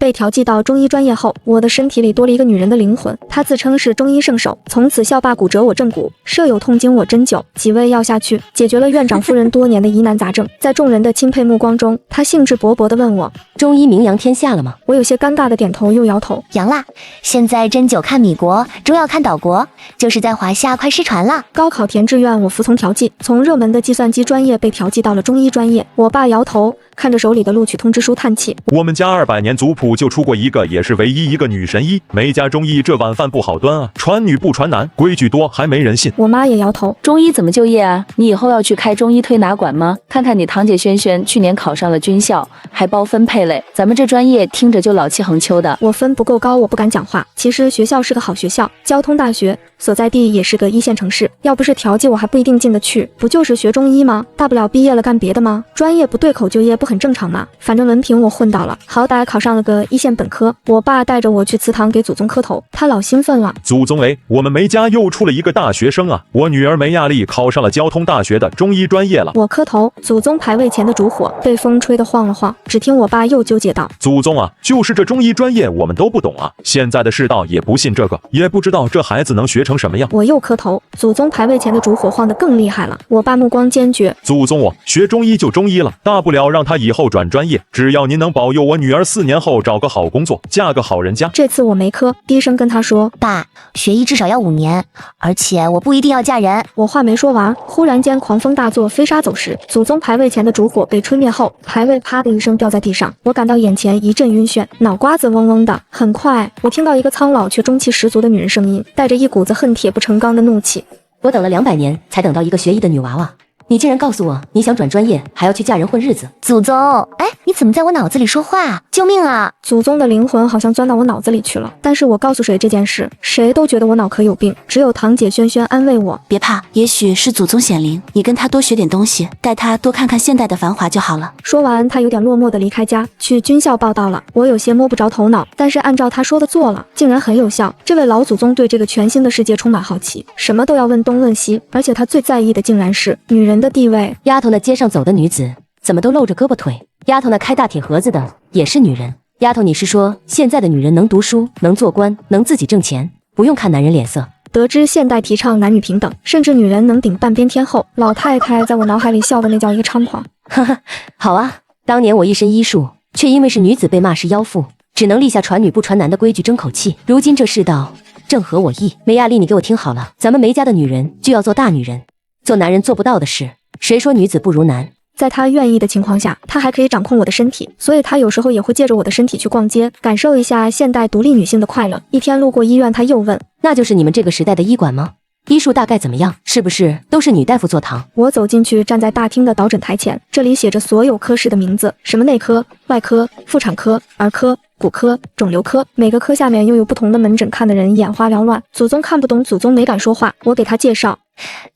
被调剂到中医专业后，我的身体里多了一个女人的灵魂。她自称是中医圣手，从此校霸骨折我正骨，舍友痛经我针灸，几味药下去，解决了院长夫人多年的疑难杂症。在众人的钦佩目光中，她兴致勃勃地问我：中医名扬天下了吗？我有些尴尬的点头又摇头。扬啦，现在针灸看米国，中药看岛国，就是在华夏快失传了。高考填志愿，我服从调剂，从热门的计算机专业被调剂到了中医专业。我爸摇头，看着手里的录取通知书叹气：我们家200年族谱就出过一个，也是唯一一个女神医，没家中医这碗饭不好端啊，传女不传男，规矩多还没人信。我妈也摇头：中医怎么就业啊？你以后要去开中医推拿馆吗？看看你堂姐萱萱去年考上了军校，还包分配嘞，咱们这专业听着就老气横秋的。我分不够高，我不敢讲话。其实学校是个好学校，交通大学，所在地也是个1线城市，要不是调剂我还不一定进得去。不就是学中医吗？大不了毕业了干别的吗？专业不对口就业不很正常吗？反正文凭我混到了，好歹考上了个1线本科。我爸带着我去祠堂给祖宗磕头，他老兴奋了。祖宗哎，我们梅家又出了一个大学生啊！我女儿梅亚丽考上了交通大学的中医专业了。我磕头，祖宗牌位前的烛火被风吹得晃了晃，只听我爸又纠结道：祖宗啊，就是这中医专业我们都不懂啊，现在的世道也不信这个，也不知道这孩子能学成什么样。我又磕头，祖宗牌位前的烛火晃得更厉害了。我爸目光坚决：祖宗我学中医就中医了，大不了让他以后转专业，只要您能保佑我女儿4年后找个好工作，嫁个好人家。这次我没磕，低声跟他说：爸，学医至少要5年，而且我不一定要嫁人。我话没说完，忽然间狂风大作，飞沙走石，祖宗牌位前的烛火被吹灭后，牌位啪的一声掉在地上，我感到眼前一阵晕眩，脑瓜子嗡嗡的。很快，我听到一个苍老却中气十足的女人声音，带着一股子恨铁不成钢的怒气：我等了200年才等到一个学医的女娃娃，你竟然告诉我你想转专业，还要去嫁人混日子。祖宗，哎，你怎么在我脑子里说话啊？救命啊！祖宗的灵魂好像钻到我脑子里去了，但是我告诉谁这件事，谁都觉得我脑壳有病，只有堂姐萱萱安慰我：别怕，也许是祖宗显灵，你跟他多学点东西，带他多看看现代的繁华就好了。说完，他有点落寞地离开家，去军校报到了。我有些摸不着头脑，但是按照他说的做了，竟然很有效。这位老祖宗对这个全新的世界充满好奇，什么都要问东问西，而且他最在意的竟然是女人的地位。丫头那街上走的女子怎么都露着胳膊腿？丫头那开大铁盒子的也是女人？丫头，你是说现在的女人能读书，能做官，能自己挣钱，不用看男人脸色？得知现代提倡男女平等，甚至女人能顶半边天后，老太太在我脑海里笑的那叫一个猖狂。哈哈，好啊，当年我一身医术，却因为是女子被骂是妖妇，只能立下传女不传男的规矩争口气。如今这世道正合我意。梅亚丽，你给我听好了，咱们梅家的女人就要做大女人，做男人做不到的事。谁说女子不如男？在他愿意的情况下，他还可以掌控我的身体，所以他有时候也会借着我的身体去逛街，感受一下现代独立女性的快乐。一天路过医院，他又问：那就是你们这个时代的医馆吗？医术大概怎么样？是不是都是女大夫坐堂？我走进去，站在大厅的导诊台前，这里写着所有科室的名字，什么内科、外科、妇产科、儿科、骨科、肿瘤科，每个科下面又有不同的门诊，看的人眼花缭乱。祖宗看不懂，祖宗没敢说话。我给他介绍：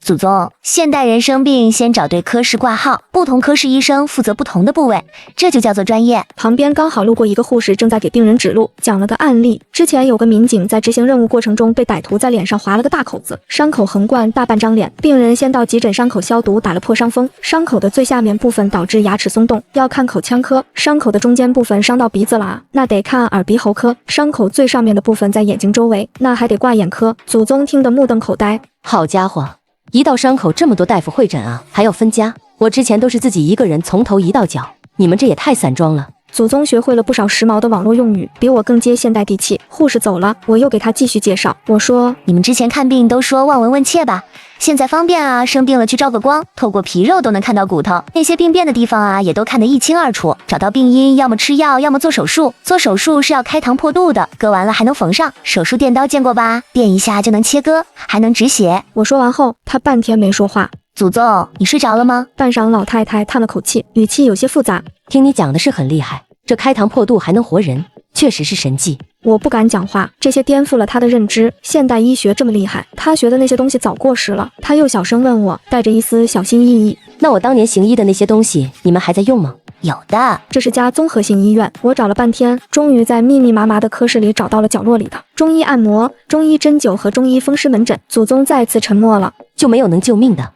祖宗，现代人生病先找对科室挂号，不同科室医生负责不同的部位，这就叫做专业。旁边刚好路过一个护士，正在给病人指路，讲了个案例。之前有个民警在执行任务过程中被歹徒在脸上划了个大口子，伤口横贯大半张脸，病人先到急诊伤口消毒，打了破伤风，伤口的最下面部分导致牙齿松动，要看口腔科；伤口的中间部分伤到鼻子了，那得看耳鼻喉科；伤口最上面的部分在眼睛周围，那还得挂眼科。祖宗听得目瞪口呆。好家伙，一道伤口这么多大夫会诊啊，还要分家？我之前都是自己一个人从头医到脚，你们这也太散装了。祖宗学会了不少时髦的网络用语，比我更接现代地气。护士走了，我又给他继续介绍。我说：你们之前看病都说望闻问切吧，现在方便啊，生病了去照个光，透过皮肉都能看到骨头，那些病变的地方啊也都看得一清二楚，找到病因要么吃药，要么做手术。做手术是要开膛破肚的，割完了还能缝上。手术电刀见过吧？电一下就能切割，还能止血。我说完后，他半天没说话。祖宗，你睡着了吗？半晌，老太太叹了口气，语气有些复杂。听你讲的是很厉害，这开膛破肚还能活人，确实是神迹。我不敢讲话，这些颠覆了他的认知。现代医学这么厉害，他学的那些东西早过时了。他又小声问我，带着一丝小心翼翼：那我当年行医的那些东西，你们还在用吗？有的，这是家综合性医院，我找了半天，终于在密密麻麻的科室里找到了角落里的。中医按摩、中医针灸和中医风湿门诊。祖宗再次沉默了。就没有能救命的。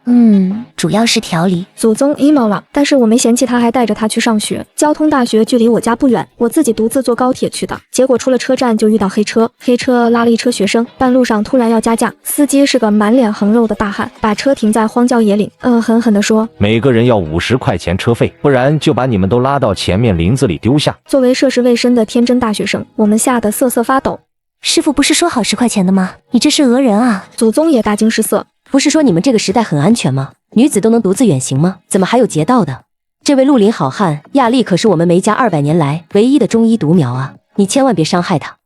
主要是调理。祖宗 emo 了，但是我没嫌弃他，还带着他去上学。交通大学距离我家不远，我自己独自坐高铁去的。结果出了车站就遇到黑车，黑车拉了一车学生，半路上突然要加价，司机是个满脸横肉的大汉，把车停在荒郊野岭，狠狠地说，每个人要50块钱车费，不然就把你们都拉到前面林子里丢下。作为涉世未深的天真大学生，我们吓得瑟瑟发抖。师傅不是说好10块钱的吗？你这是讹人啊！祖宗也大惊失色。不是说你们这个时代很安全吗？女子都能独自远行吗？怎么还有劫道的？这位绿林好汉亚历可是我们梅家200年来唯一的中医独苗啊！你千万别伤害他。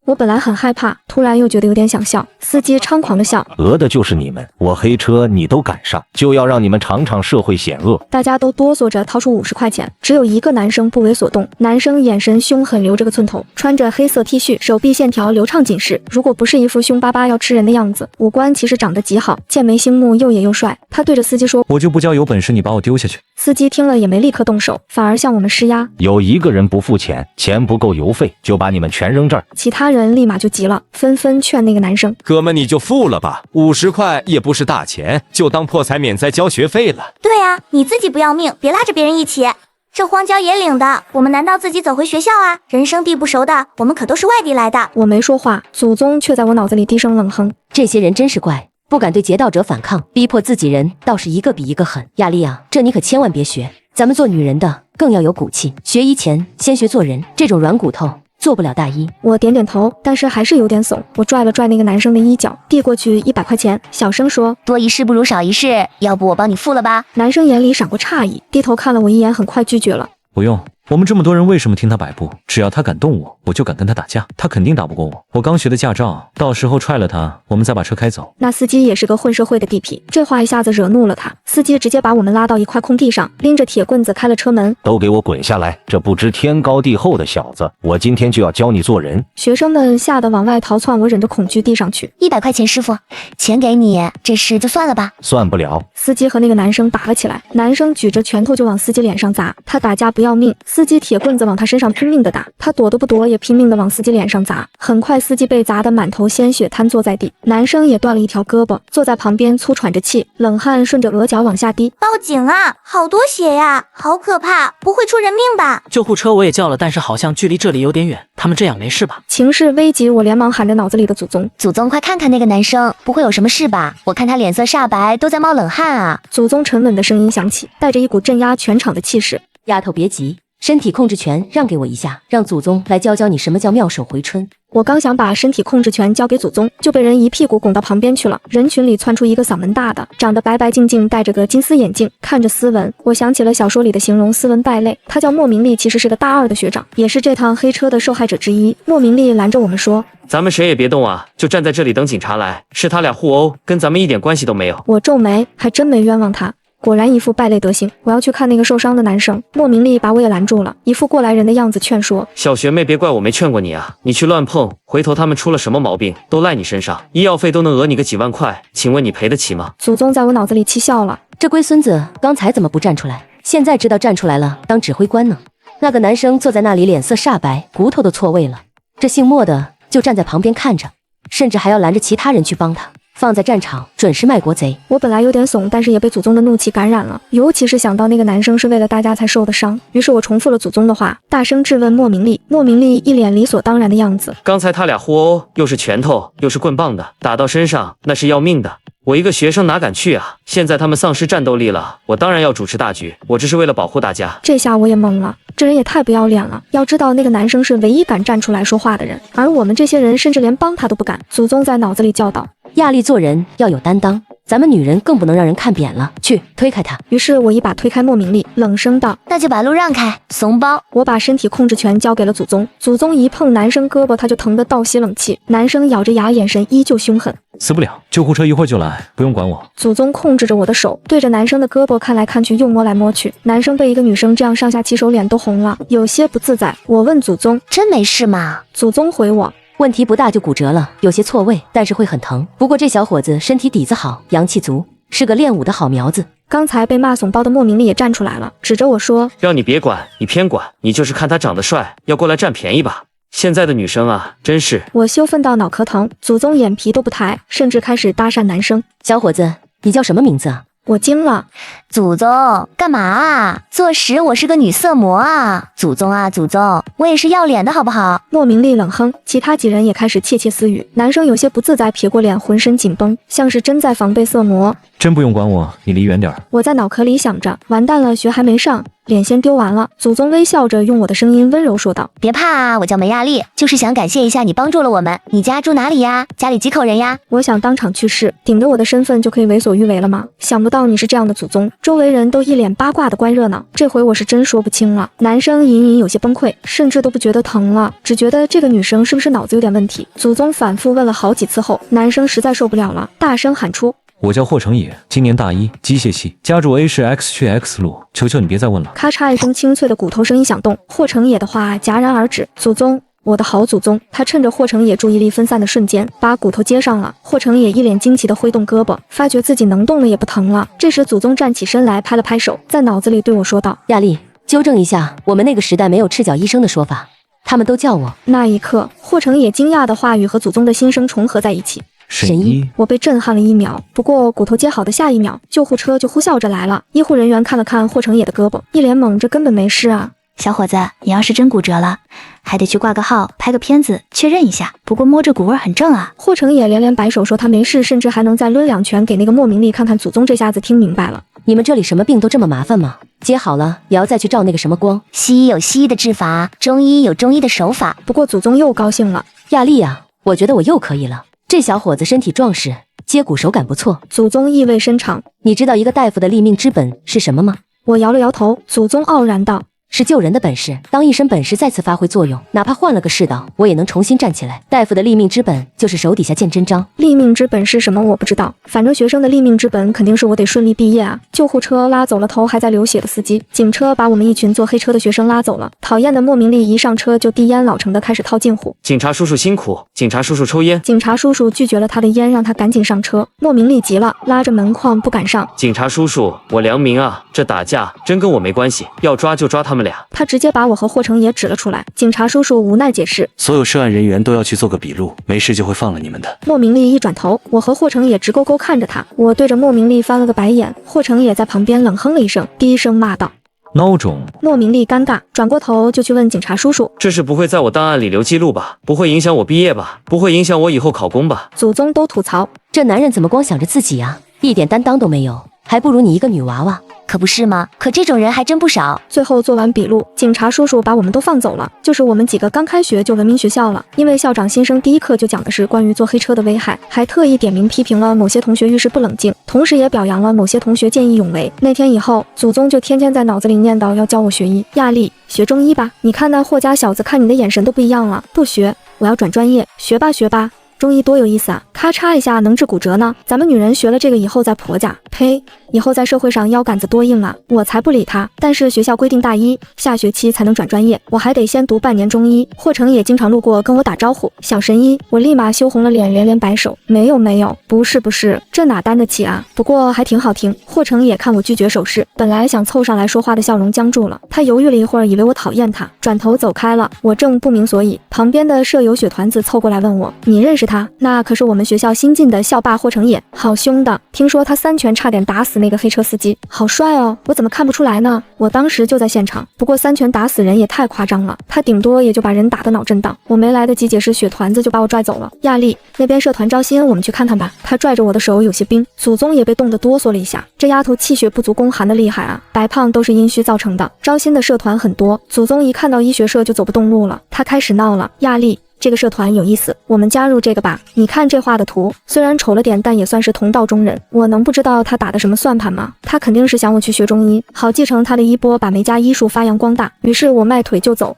我本来很害怕，突然又觉得有点想笑。司机猖狂的笑，讹的就是你们，我黑车你都赶上，就要让你们尝尝社会险恶。大家都哆嗦着掏出50块钱，只有一个男生不为所动。男生眼神凶狠，留着个寸头，穿着黑色 T 恤，手臂线条流畅紧实。如果不是一副凶巴巴要吃人的样子，五官其实长得极好，剑眉星目，又野又帅。他对着司机说，我就不教有本事你把我丢下去。司机听了也没立刻动手，反而向我们施压。有一个人不付钱，钱不够油费，就把你们全扔这儿。其他人立马就急了，纷纷劝那个男生，哥们你就付了吧，50块也不是大钱，就当破财免灾交学费了。对啊，你自己不要命，别拉着别人一起。这荒郊野岭的，我们难道自己走回学校啊？人生地不熟的，我们可都是外地来的。我没说话，祖宗却在我脑子里低声冷哼。这些人真是怪，不敢对劫道者反抗，逼迫自己人倒是一个比一个狠。亚丽啊，这你可千万别学，咱们做女人的更要有骨气，学医前先学做人，这种软骨头做不了大医。我点点头，但是还是有点怂。我拽了拽那个男生的衣角，递过去100块钱，小声说，多一事不如少一事，要不我帮你付了吧。男生眼里闪过诧异，低头看了我一眼，很快拒绝了。不用，我们这么多人为什么听他摆布？只要他敢动我，我就敢跟他打架，他肯定打不过我。我刚学的驾照，到时候踹了他，我们再把车开走。那司机也是个混社会的地痞，这话一下子惹怒了他。司机直接把我们拉到一块空地上，拎着铁棍子开了车门，都给我滚下来！这不知天高地厚的小子，我今天就要教你做人。学生们吓得往外逃窜，我忍着恐惧递上去100块钱，师傅，钱给你，这事就算了吧。算不了。司机和那个男生打了起来，男生举着拳头就往司机脸上砸，他打架不要命，司机铁棍子往他身上拼命的打，他躲都不躲，也拼命的往司机脸上砸。很快司机被砸得满头鲜血，瘫坐在地，男生也断了一条胳膊，坐在旁边粗喘着气，冷汗顺着额角往下滴。报警啊，好多血呀，好可怕，不会出人命吧？救护车我也叫了，但是好像距离这里有点远，他们这样没事吧？情势危急，我连忙喊着脑子里的祖宗，祖宗快看看那个男生，不会有什么事吧？我看他脸色煞白，都在冒冷汗啊。祖宗沉稳的声音响起，带着一股镇压全场的气势。丫头别急，身体控制权让给我一下，让祖宗来教教你什么叫妙手回春。我刚想把身体控制权交给祖宗，就被人一屁股拱到旁边去了。人群里窜出一个嗓门大的，长得白白净净，戴着个金丝眼镜，看着斯文。我想起了小说里的形容斯文败类，他叫莫明丽，其实是个大2的学长，也是这趟黑车的受害者之一。莫明丽拦着我们说，咱们谁也别动啊，就站在这里等警察来，是他俩互殴，跟咱们一点关系都没有。我皱眉，还真没冤枉他。果然一副败类德行，我要去看那个受伤的男生。莫明丽把我也拦住了，一副过来人的样子劝说，小学妹别怪我没劝过你啊，你去乱碰，回头他们出了什么毛病都赖你身上，医药费都能讹你个几万块，请问你赔得起吗？祖宗在我脑子里气笑了，这龟孙子刚才怎么不站出来，现在知道站出来了当指挥官呢？那个男生坐在那里脸色煞白，骨头都错位了，这姓莫的就站在旁边看着，甚至还要拦着其他人去帮他，放在战场准是卖国贼。我本来有点怂，但是也被祖宗的怒气感染了，尤其是想到那个男生是为了大家才受的伤，于是我重复了祖宗的话，大声质问莫明丽。莫明丽一脸理所当然的样子，刚才他俩互殴，又是拳头又是棍棒的，打到身上那是要命的，我一个学生哪敢去啊？现在他们丧失战斗力了，我当然要主持大局，我这是为了保护大家。这下我也懵了，这人也太不要脸了。要知道那个男生是唯一敢站出来说话的人，而我们这些人甚至连帮他都不敢。祖宗在脑子里教导，亚丽做人要有担当，咱们女人更不能让人看扁了，去推开他。于是我一把推开莫明丽，冷声道，那就把路让开，怂包。我把身体控制权交给了祖宗，祖宗一碰男生胳膊，他就疼得倒吸冷气，男生咬着牙，眼神依旧凶狠。死不了，救护车一会儿就来，不用管我。祖宗控制着我的手，对着男生的胳膊看来看去，又摸来摸去。男生被一个女生这样上下其手，脸都红了，有些不自在。我问祖宗，真没事吗？祖宗回我，问题不大，就骨折了，有些错位，但是会很疼。不过这小伙子身体底子好，阳气足，是个练武的好苗子。刚才被骂怂包的莫明丽也站出来了，指着我说，让你别管，你偏管，你就是看他长得帅，要过来占便宜吧。现在的女生啊，真是……我羞愤到脑壳疼，祖宗眼皮都不抬，甚至开始搭讪男生。小伙子，你叫什么名字啊？我惊了，祖宗干嘛啊？坐实我是个女色魔啊！祖宗啊祖宗，我也是要脸的好不好？莫明丽冷哼，其他几人也开始窃窃私语。男生有些不自在，撇过脸，浑身紧绷，像是真在防备色魔。真不用管我，你离远点。我在脑壳里想着，完蛋了，学还没上，脸先丢完了。祖宗微笑着用我的声音温柔说道：别怕啊，我叫梅亚丽，就是想感谢一下你帮助了我们。你家住哪里呀？家里几口人呀？我想当场去世，顶着我的身份就可以为所欲为了吗？想不到你是这样的祖宗，周围人都一脸八卦的观热闹。这回我是真说不清了。男生隐隐有些崩溃，甚至都不觉得疼了，只觉得这个女生是不是脑子有点问题。祖宗反复问了好几次后，男生实在受不了了，大声喊出：我叫霍成野，今年大一，机械系，家住 A 市 X 区 X 路，求求你别再问了。咔嚓一声清脆的骨头声音响动，霍成野的话戛然而止。祖宗，我的好祖宗！他趁着霍成野注意力分散的瞬间，把骨头接上了。霍成野一脸惊奇地挥动胳膊，发觉自己能动了也不疼了。这时祖宗站起身来，拍了拍手，在脑子里对我说道：亚丽，纠正一下，我们那个时代没有赤脚医生的说法，他们都叫我。那一刻，霍成野惊讶的话语和祖宗的心声重合在一起。神医，我被震撼了1秒。不过骨头接好的下一秒，救护车就呼啸着来了。医护人员看了看霍成野的胳膊，一脸懵，这根本没事啊。小伙子，你要是真骨折了，还得去挂个号，拍个片子确认一下。不过摸着骨味很正啊。霍成野连连摆手说他没事，甚至还能再抡2拳给那个莫明丽看看。祖宗这下子听明白了，你们这里什么病都这么麻烦吗？接好了也要再去照那个什么光。西医有西医的治法，中医有中医的手法。不过祖宗又高兴了，亚丽啊，我觉得我又可以了。这小伙子身体壮实，接骨手感不错。祖宗意味深长，你知道一个大夫的立命之本是什么吗？我摇了摇头。祖宗傲然道：是救人的本事。当一身本事再次发挥作用，哪怕换了个世道，我也能重新站起来。大夫的立命之本就是手底下见真章。立命之本是什么我不知道，反正学生的立命之本肯定是我得顺利毕业啊。救护车拉走了头还在流血的司机，警车把我们一群坐黑车的学生拉走了。讨厌的莫明丽一上车就递烟老成的开始套近乎。警察叔叔辛苦，警察叔叔抽烟。警察叔叔拒绝了他的烟，让他赶紧上车。莫明丽急了，拉着门框不敢上。警察叔叔，我良民啊，这打架真跟我没关系，要抓就抓他们俩。他直接把我和霍成也指了出来。警察叔叔无奈解释，所有涉案人员都要去做个笔录，没事就会放了你们的。莫明丽一转头，我和霍成也直勾勾看着他。我对着莫明丽翻了个白眼，霍成也在旁边冷哼了一声，低声骂道：孬种！莫明丽尴尬，转过头就去问警察叔叔：这是不会在我档案里留记录吧？不会影响我毕业吧？不会影响我以后考公吧？祖宗都吐槽，这男人怎么光想着自己啊，一点担当都没有，还不如你一个女娃娃。可不是吗？可这种人还真不少。最后做完笔录，警察叔叔把我们都放走了。就是我们几个刚开学就文明学校了，因为校长新生第一课就讲的是关于坐黑车的危害，还特意点名批评了某些同学遇事不冷静，同时也表扬了某些同学见义勇为。那天以后，祖宗就天天在脑子里念叨要教我学医。亚丽，学中医吧，你看那霍家小子看你的眼神都不一样了。不学，我要转专业。学吧学吧，中医多有意思啊！咔嚓一下能治骨折呢。咱们女人学了这个以后再婆家，呸！以后在社会上腰杆子多硬啊！我才不理他。但是学校规定大一下学期才能转专业，我还得先读半年中医。霍成也经常路过跟我打招呼，小神医。我立马羞红了脸，连连摆手，没有，不是，这哪担得起啊？不过还挺好听。霍成也看我拒绝手势，本来想凑上来说话的笑容僵住了。他犹豫了一会儿，以为我讨厌他，转头走开了。我正不明所以，旁边的舍友雪团子凑过来问我：你认识他？那可是我们学校新进的校霸霍成也，好凶的，听说他3拳差点打死那个黑车司机，好帅哦！我怎么看不出来呢？我当时就在现场，不过3拳打死人也太夸张了，他顶多也就把人打得脑震荡。我没来得及解释，雪团子就把我拽走了。亚丽，那边社团招新，我们去看看吧。他拽着我的手有些冰，祖宗也被冻得哆嗦了一下。这丫头气血不足，宫寒的厉害啊！白胖都是阴虚造成的。招新的社团很多，祖宗一看到医学社就走不动路了，他开始闹了。亚丽，这个社团有意思，我们加入这个吧。你看这画的图，虽然丑了点，但也算是同道中人。我能不知道他打的什么算盘吗？他肯定是想我去学中医，好继承他的衣钵，把梅家医术发扬光大。于是我迈腿就走，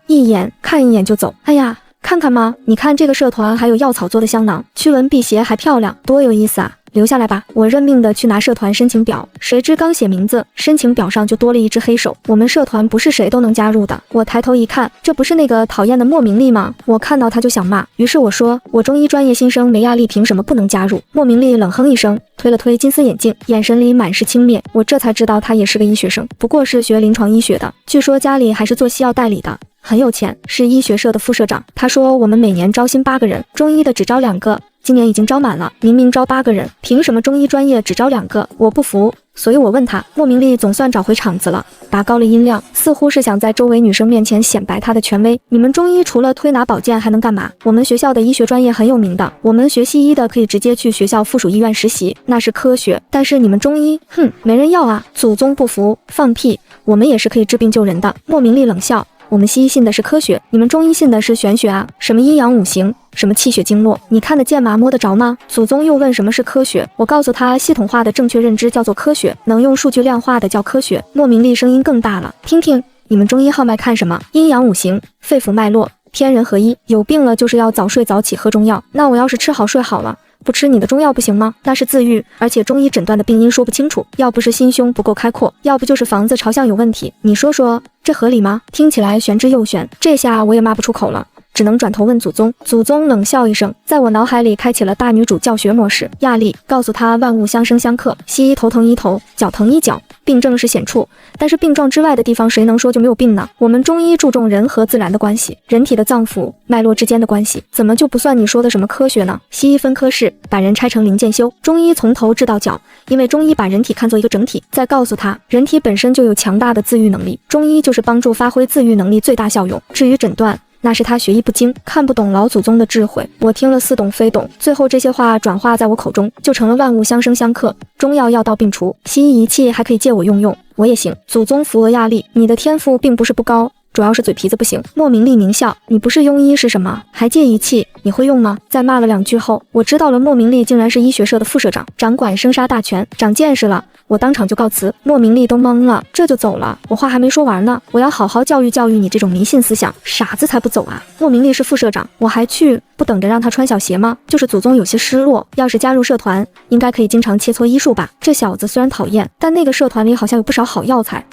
看一眼就走。哎呀，看看吗？你看这个社团还有药草做的香囊，驱蚊辟邪还漂亮，多有意思啊！留下来吧。我认命的去拿社团申请表，谁知刚写名字，申请表上就多了一只黑手。我们社团不是谁都能加入的。我抬头一看，这不是那个讨厌的莫明丽吗？我看到他就想骂，于是我说，我中医专业新生梅亚丽凭什么不能加入？莫明丽冷哼一声，推了推金丝眼镜，眼神里满是轻蔑。我这才知道他也是个医学生，不过是学临床医学的，据说家里还是做西药代理的。很有钱，是医学社的副社长。他说我们每年招新8个人，中医的只招2个，今年已经招满了。明明招8个人，凭什么中医专业只招2个？我不服。所以我问他，莫明丽总算找回场子了，拔高了音量，似乎是想在周围女生面前显摆她的权威。你们中医除了推拿保健还能干嘛？我们学校的医学专业很有名的，我们学西医的可以直接去学校附属医院实习，那是科学。但是你们中医，没人要啊！祖宗不服，放屁！我们也是可以治病救人的。莫明丽冷笑。我们西医信的是科学，你们中医信的是玄学啊！什么阴阳五行，什么气血经络，你看得见吗？摸得着吗？祖宗又问什么是科学，我告诉他，系统化的正确认知叫做科学，能用数据量化的叫科学。莫明丽声音更大了，听听，你们中医号脉看什么？阴阳五行，肺腑脉络，天人合一。有病了就是要早睡早起喝中药，那我要是吃好睡好了，不吃你的中药不行吗？那是自愈，而且中医诊断的病因说不清楚，要不是心胸不够开阔，要不就是房子朝向有问题。你说说，这合理吗？听起来玄之又玄，这下我也骂不出口了，只能转头问祖宗。祖宗冷笑一声，在我脑海里开启了大女主教学模式。亚丽告诉他，万物相生相克，西医头疼医头，脚疼医脚，病症是显处，但是病状之外的地方，谁能说就没有病呢？我们中医注重人和自然的关系，人体的脏腑脉络之间的关系，怎么就不算你说的什么科学呢？西医分科室，把人拆成零件修，中医从头治到脚，因为中医把人体看作一个整体。再告诉他，人体本身就有强大的自愈能力，中医就是帮助发挥自愈能力最大效用。至于诊断，那是他学艺不精，看不懂老祖宗的智慧。我听了似懂非懂，最后这些话转化在我口中，就成了万物相生相克，中药药到病除，西医仪器还可以借我用用，我也行。祖宗扶额亚丽，你的天赋并不是不高，主要是嘴皮子不行。莫明丽狞笑，你不是庸医是什么？还借仪器，你会用吗？在骂了2句后，我知道了莫明丽竟然是医学社的副社长，掌管生杀大权，长见识了。我当场就告辞，莫明丽都懵了，这就走了。我话还没说完呢，我要好好教育教育你这种迷信思想，傻子才不走啊！莫明丽是副社长，我还去，不等着让他穿小鞋吗？就是祖宗有些失落，要是加入社团，应该可以经常切磋医术吧。这小子虽然讨厌，但那个社团里好像有不少好药材。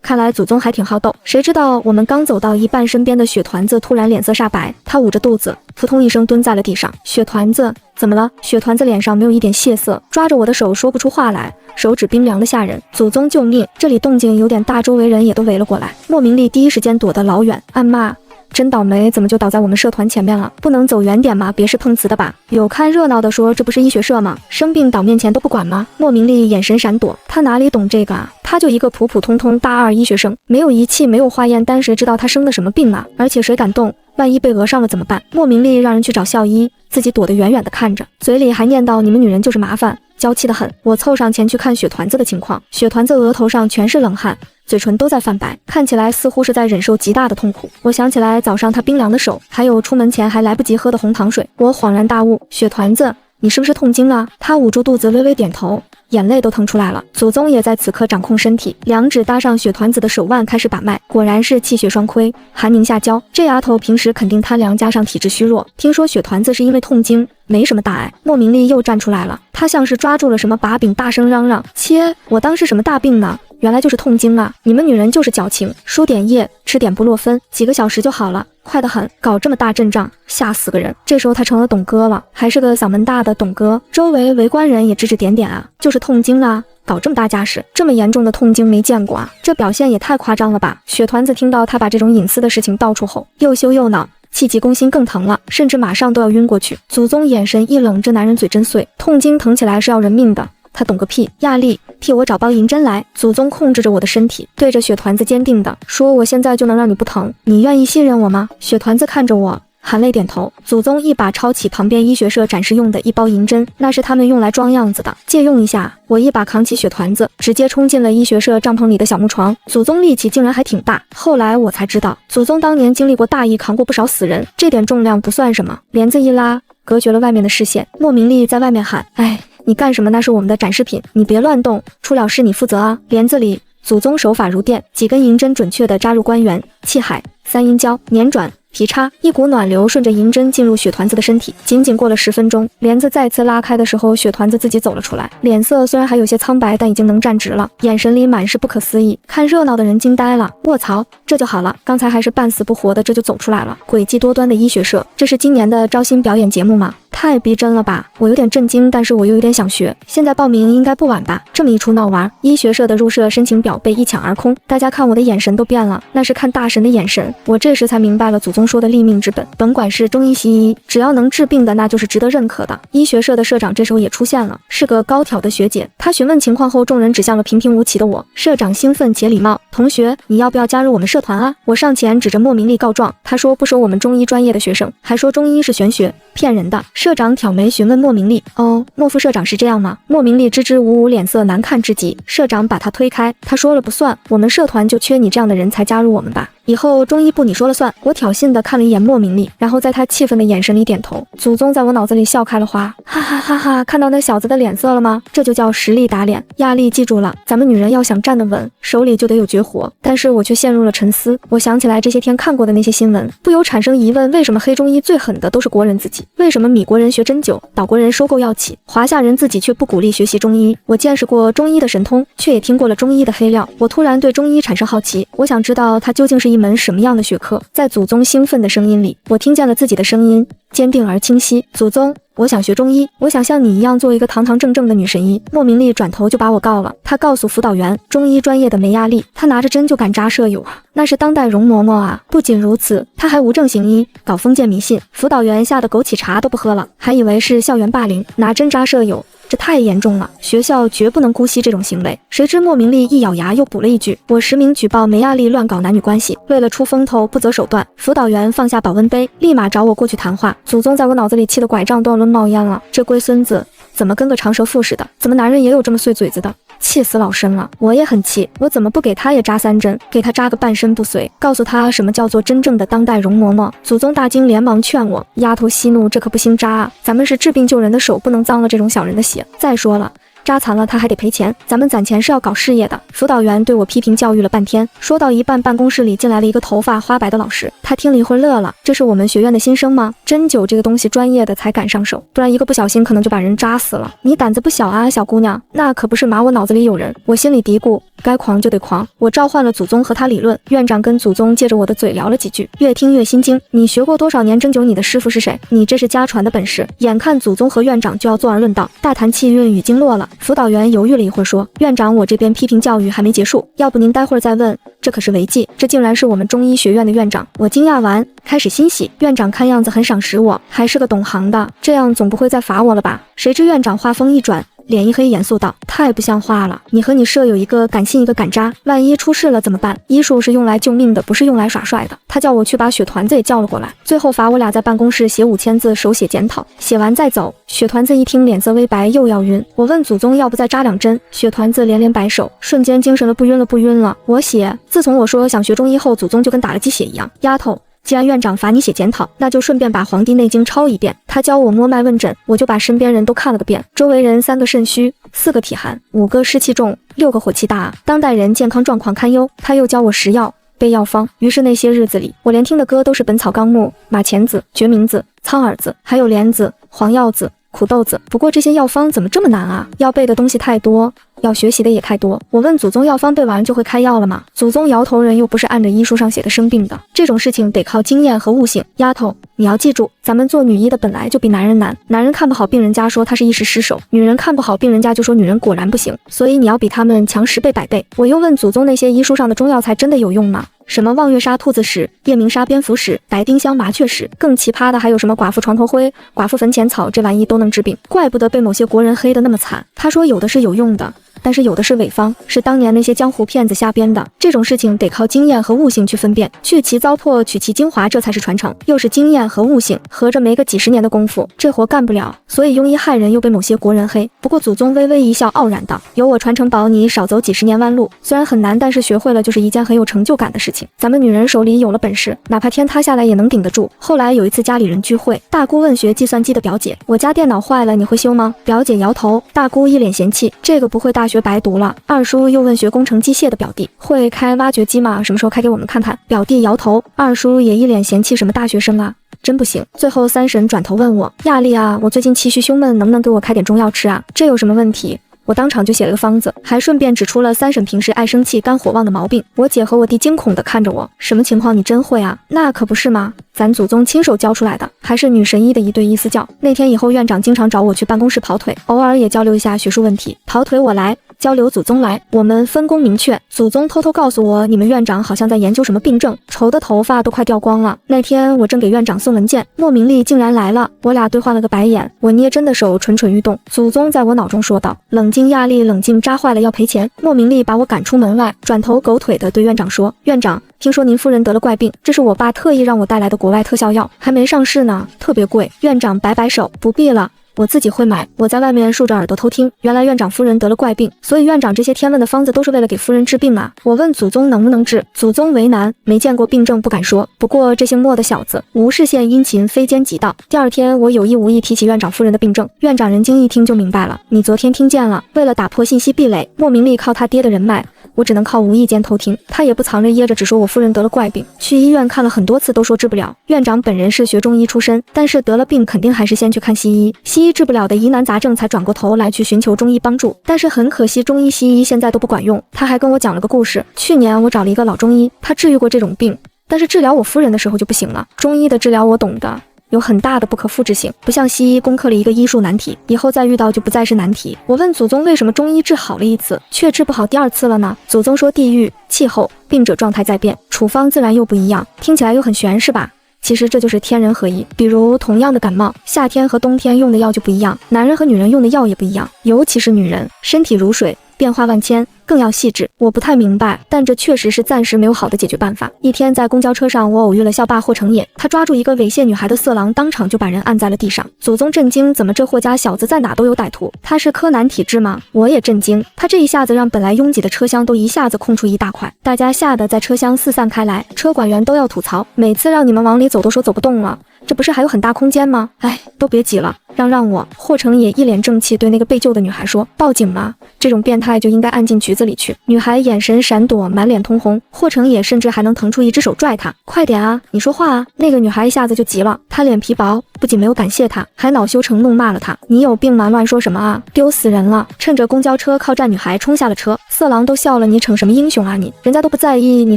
看来祖宗还挺好斗。谁知道我们刚走到一半，身边的雪团子突然脸色煞白，他捂着肚子，扑通一声蹲在了地上。雪团子，怎么了？雪团子脸上没有一点血色，抓着我的手说不出话来，手指冰凉的吓人。祖宗救命！这里动静有点大，周围人也都围了过来。莫明丽第一时间躲得老远，暗骂。真倒霉，怎么就倒在我们社团前面了？不能走远点吗？别是碰瓷的吧？有看热闹的说这不是医学社吗？生病倒面前都不管吗？莫明丽眼神闪躲，他哪里懂这个啊？他就一个普普通通大2医学生，没有仪器，没有化验单，谁知道他生的什么病啊？而且谁敢动？万一被讹上了怎么办？莫明丽让人去找校医，自己躲得远远的看着，嘴里还念叨你们女人就是麻烦，娇气得很。我凑上前去看雪团子的情况，雪团子额头上全是冷汗，嘴唇都在泛白，看起来似乎是在忍受极大的痛苦。我想起来早上他冰凉的手，还有出门前还来不及喝的红糖水，我恍然大悟，雪团子，你是不是痛经啊？他捂住肚子微微点头，眼泪都腾出来了。祖宗也在此刻掌控身体，2指搭上雪团子的手腕开始把脉，果然是气血双亏，寒凝下焦。这丫头平时肯定贪凉，加上体质虚弱，听说雪团子是因为痛经，没什么大碍。莫明丽又站出来了，她像是抓住了什么把柄，大声嚷嚷：切，我当是什么大病呢？原来就是痛经啊！你们女人就是矫情，输点液，吃点布洛芬，几个小时就好了，快得很。搞这么大阵仗，吓死个人。这时候他成了董哥了，还是个嗓门大的董哥。周围围观人也指指点点啊，就是痛经啊，搞这么大架势，这么严重的痛经没见过啊，这表现也太夸张了吧。雪团子听到他把这种隐私的事情道出后，又羞又恼，气急攻心更疼了，甚至马上都要晕过去。祖宗眼神一冷，这男人嘴真碎，痛经疼起来是要人命的，他懂个屁。亚丽，替我找包银针来。祖宗控制着我的身体，对着雪团子坚定的说，我现在就能让你不疼，你愿意信任我吗？雪团子看着我，含泪点头。祖宗一把抄起旁边医学社展示用的一包银针，那是他们用来装样子的，借用一下。我一把扛起雪团子，直接冲进了医学社帐篷里的小木床。祖宗力气竟然还挺大，后来我才知道，祖宗当年经历过大疫，扛过不少死人，这点重量不算什么。帘子一拉，隔绝了外面的视线。莫明丽在外面喊，哎，你干什么？那是我们的展示品，你别乱动，出了事你负责啊。帘子里，祖宗手法如电，几根银针准确地扎入关元、气海、三阴交、年转、皮叉，一股暖流顺着银针进入雪团子的身体。仅仅过了10分钟，帘子再次拉开的时候，雪团子自己走了出来，脸色虽然还有些苍白，但已经能站直了，眼神里满是不可思议。看热闹的人惊呆了，卧槽，这就好了，刚才还是半死不活的，这就走出来了。诡计多端的医学社，这是今年的招新表演节目吗？太逼真了吧！我有点震惊，但是我又有点想学。现在报名应该不晚吧？这么一出闹玩，医学社的入社申请表被一抢而空，大家看我的眼神都变了，那是看大神的眼神。我这时才明白了祖宗说的立命之本，甭管是中医西医，只要能治病的，那就是值得认可的。医学社的社长这时候也出现了，是个高挑的学姐。她询问情况后，众人指向了平平无奇的我。社长兴奋且礼貌：“同学，你要不要加入我们社团啊？”我上前指着莫明丽告状，她说不收我们中医专业的学生，还说中医是玄学，骗人的。社长挑眉询问莫明丽：“哦，莫副社长是这样吗？”莫明丽支支吾吾，脸色难看至极。社长把她推开，他说了不算，我们社团就缺你这样的人才加入我们吧。以后中医部你说了算。我挑衅地看了一眼莫明丽，然后在她气愤的眼神里点头。祖宗在我脑子里笑开了花，哈哈哈哈！看到那小子的脸色了吗？这就叫实力打脸。亚丽记住了，咱们女人要想站得稳，手里就得有绝活。但是我却陷入了沉思。我想起来这些天看过的那些新闻，不由产生疑问：为什么黑中医最狠的都是国人自己？为什么米国人学针灸，岛国人收购药企，华夏人自己却不鼓励学习中医？我见识过中医的神通，却也听过了中医的黑料。我突然对中医产生好奇，我想知道它究竟是一门什么样的学科。在祖宗兴奋的声音里，我听见了自己的声音，坚定而清晰：祖宗，我想学中医，我想像你一样做一个堂堂正正的女神医。莫明丽转头就把我告了，她告诉辅导员，中医专业的没压力，她拿着针就敢扎舍友啊，那是当代容嬷嬷啊。不仅如此，她还无证行医，搞封建迷信。辅导员吓得枸杞茶都不喝了，还以为是校园霸凌，拿针扎舍友。这太严重了，学校绝不能姑息这种行为。谁知莫明丽一咬牙又补了一句：“我实名举报梅亚丽乱搞男女关系，为了出风头不择手段。”辅导员放下保温杯，立马找我过去谈话。祖宗在我脑子里气得拐杖都要抡冒烟了，这龟孙子怎么跟个长舌妇似的？怎么男人也有这么碎嘴子的？气死老身了！我也很气，我怎么不给他也扎3针，给他扎个半身不遂，告诉他什么叫做真正的当代容嬷嬷。祖宗大惊，连忙劝我：“丫头息怒，这可不兴扎啊！咱们是治病救人的手，不能脏了这种小人的血。再说了，扎残了他还得赔钱，咱们攒钱是要搞事业的。”辅导员对我批评教育了半天，说到一半，办公室里进来了一个头发花白的老师。他听了一会儿乐了：“这是我们学院的新生吗？针灸这个东西专业的才敢上手，不然一个不小心可能就把人扎死了。你胆子不小啊，小姑娘。”那可不是嘛，我脑子里有人。我心里嘀咕，该狂就得狂。我召唤了祖宗和他理论。院长跟祖宗借着我的嘴聊了几句，越听越心惊。你学过多少年针灸？你的师傅是谁？你这是家传的本事。眼看祖宗和院长就要坐而论道，大谈气运已经落了。辅导员犹豫了一会儿说：“院长，我这边批评教育还没结束，要不您待会儿再问。”这可是违纪，这竟然是我们中医学院的院长。我惊讶完，开始欣喜。院长看样子很赏识我，还是个懂行的，这样总不会再罚我了吧？谁知院长话锋一转，脸一黑，严肃道：“太不像话了！你和你舍友一个敢信一个敢扎，万一出事了怎么办？医术是用来救命的，不是用来耍帅的。”他叫我去把雪团子也叫了过来，最后罚我俩在办公室写5000字手写检讨，写完再走。雪团子一听脸色微白，又要晕。我问祖宗要不再扎2针，雪团子连连摆手，瞬间精神了，不晕了不晕了。我写，自从我说想学中医后，祖宗就跟打了鸡血一样。丫头，既然院长罚你写检讨，那就顺便把《黄帝内经》抄一遍。他教我摸脉问诊，我就把身边人都看了个遍。周围人3个肾虚，4个体寒，5个湿气重，6个火气大，当代人健康状况堪忧。他又教我食药背药方，于是那些日子里，我连听的歌都是《本草纲目》、马钱子、决明子、苍耳子，还有莲子、黄药子、苦豆子。不过这些药方怎么这么难啊？要背的东西太多，要学习的也太多。我问祖宗，药方背完就会开药了吗？祖宗摇头，人又不是按着医书上写的生病的，这种事情得靠经验和悟性。丫头，你要记住，咱们做女医的本来就比男人难。男人看不好病人家说他是一时失手，女人看不好病人家就说女人果然不行，所以你要比他们强10倍100倍。我又问祖宗，那些医书上的中药材真的有用吗？什么望月砂兔子屎、夜明砂蝙蝠屎、白丁香麻雀屎，更奇葩的还有什么寡妇床头灰、寡妇坟前草，这玩意都能治病，怪不得被某些国人黑得那么惨。他说有的是有用的，但是有的是伪方，是当年那些江湖骗子瞎编的。这种事情得靠经验和悟性去分辨，去其糟粕，取其精华，这才是传承。又是经验和悟性，合着没个几十年的功夫，这活干不了。所以庸医害人又被某些国人黑。不过祖宗微微一笑，傲然道：“有我传承保你少走几十年弯路，虽然很难，但是学会了就是一件很有成就感的事情。咱们女人手里有了本事，哪怕天塌下来也能顶得住。”后来有一次家里人聚会，大姑问学计算机的表姐：“我家电脑坏了，你会修吗？”表姐摇头，大姑一脸嫌弃：“这个不会，大学白读了。”二叔又问学工程机械的表弟：“会开挖掘机吗？什么时候开给我们看看？”表弟摇头，二叔也一脸嫌弃：“什么大学生啊，真不行。”最后三婶转头问我：“亚丽啊，我最近气虚胸闷，能不能给我开点中药吃啊？”这有什么问题？我当场就写了个方子，还顺便指出了三婶平时爱生气、肝火旺的毛病。我姐和我弟惊恐地看着我，什么情况？你真会啊？那可不是吗？咱祖宗亲手教出来的，还是女神医的一对一私教。那天以后，院长经常找我去办公室跑腿，偶尔也交流一下学术问题。跑腿我来，交流祖宗来，我们分工明确。祖宗偷偷告诉我，你们院长好像在研究什么病症，愁的头发都快掉光了。那天我正给院长送文件，莫明丽竟然来了，我俩对换了个白眼。我捏真的手蠢蠢欲动。祖宗在我脑中说道：冷静压力，冷静扎坏了要赔钱。莫明丽把我赶出门外，转头狗腿的对院长说：院长，听说您夫人得了怪病，这是我爸特意让我带来的国外特效药，还没上市呢，特别贵。院长摆摆手，不必了，我自己会买。我在外面竖着耳朵偷听，原来院长夫人得了怪病，所以院长这些天问的方子都是为了给夫人治病啊。我问祖宗能不能治，祖宗为难，没见过病症不敢说。不过这姓莫的小子无事献殷勤，非奸即盗。第二天我有意无意提起院长夫人的病症，院长人精一听就明白了。你昨天听见了，为了打破信息壁垒，莫明丽靠他爹的人脉，我只能靠无意间偷听，他也不藏着掖着，只说我夫人得了怪病，去医院看了很多次都说治不了。院长本人是学中医出身，但是得了病肯定还是先去看西医，西医治不了的疑难杂症才转过头来去寻求中医帮助。但是很可惜，中医西医现在都不管用。他还跟我讲了个故事，去年我找了一个老中医，他治愈过这种病，但是治疗我夫人的时候就不行了。中医的治疗我懂的，有很大的不可复制性，不像西医攻克了一个医术难题，以后再遇到就不再是难题。我问祖宗，为什么中医治好了一次，却治不好第二次了呢？祖宗说，地域、气候、病者状态在变，处方自然又不一样。听起来又很玄是吧？其实这就是天人合一。比如同样的感冒，夏天和冬天用的药就不一样，男人和女人用的药也不一样，尤其是女人，身体如水，变化万千，更要细致。我不太明白，但这确实是暂时没有好的解决办法。一天在公交车上，我偶遇了校霸霍成野，他抓住一个猥亵女孩的色狼，当场就把人按在了地上。祖宗震惊，怎么这霍家小子在哪都有歹徒？他是柯南体质吗？我也震惊，他这一下子让本来拥挤的车厢都一下子空出一大块，大家吓得在车厢四散开来，车管员都要吐槽，每次让你们往里走都说走不动了，这不是还有很大空间吗？哎，都别挤了，让我。霍成野一脸正气对那个被救的女孩说，报警吗？这种变态就应该按进局子里去。女孩眼神闪躲，满脸通红，霍成野甚至还能腾出一只手拽她，快点啊，你说话啊。那个女孩一下子就急了，她脸皮薄，不仅没有感谢他，还恼羞成怒骂了他，你有病吗？乱说什么啊，丢死人了。趁着公交车靠站，女孩冲下了车，色狼都笑了，你逞什么英雄啊你，人家都不在意，你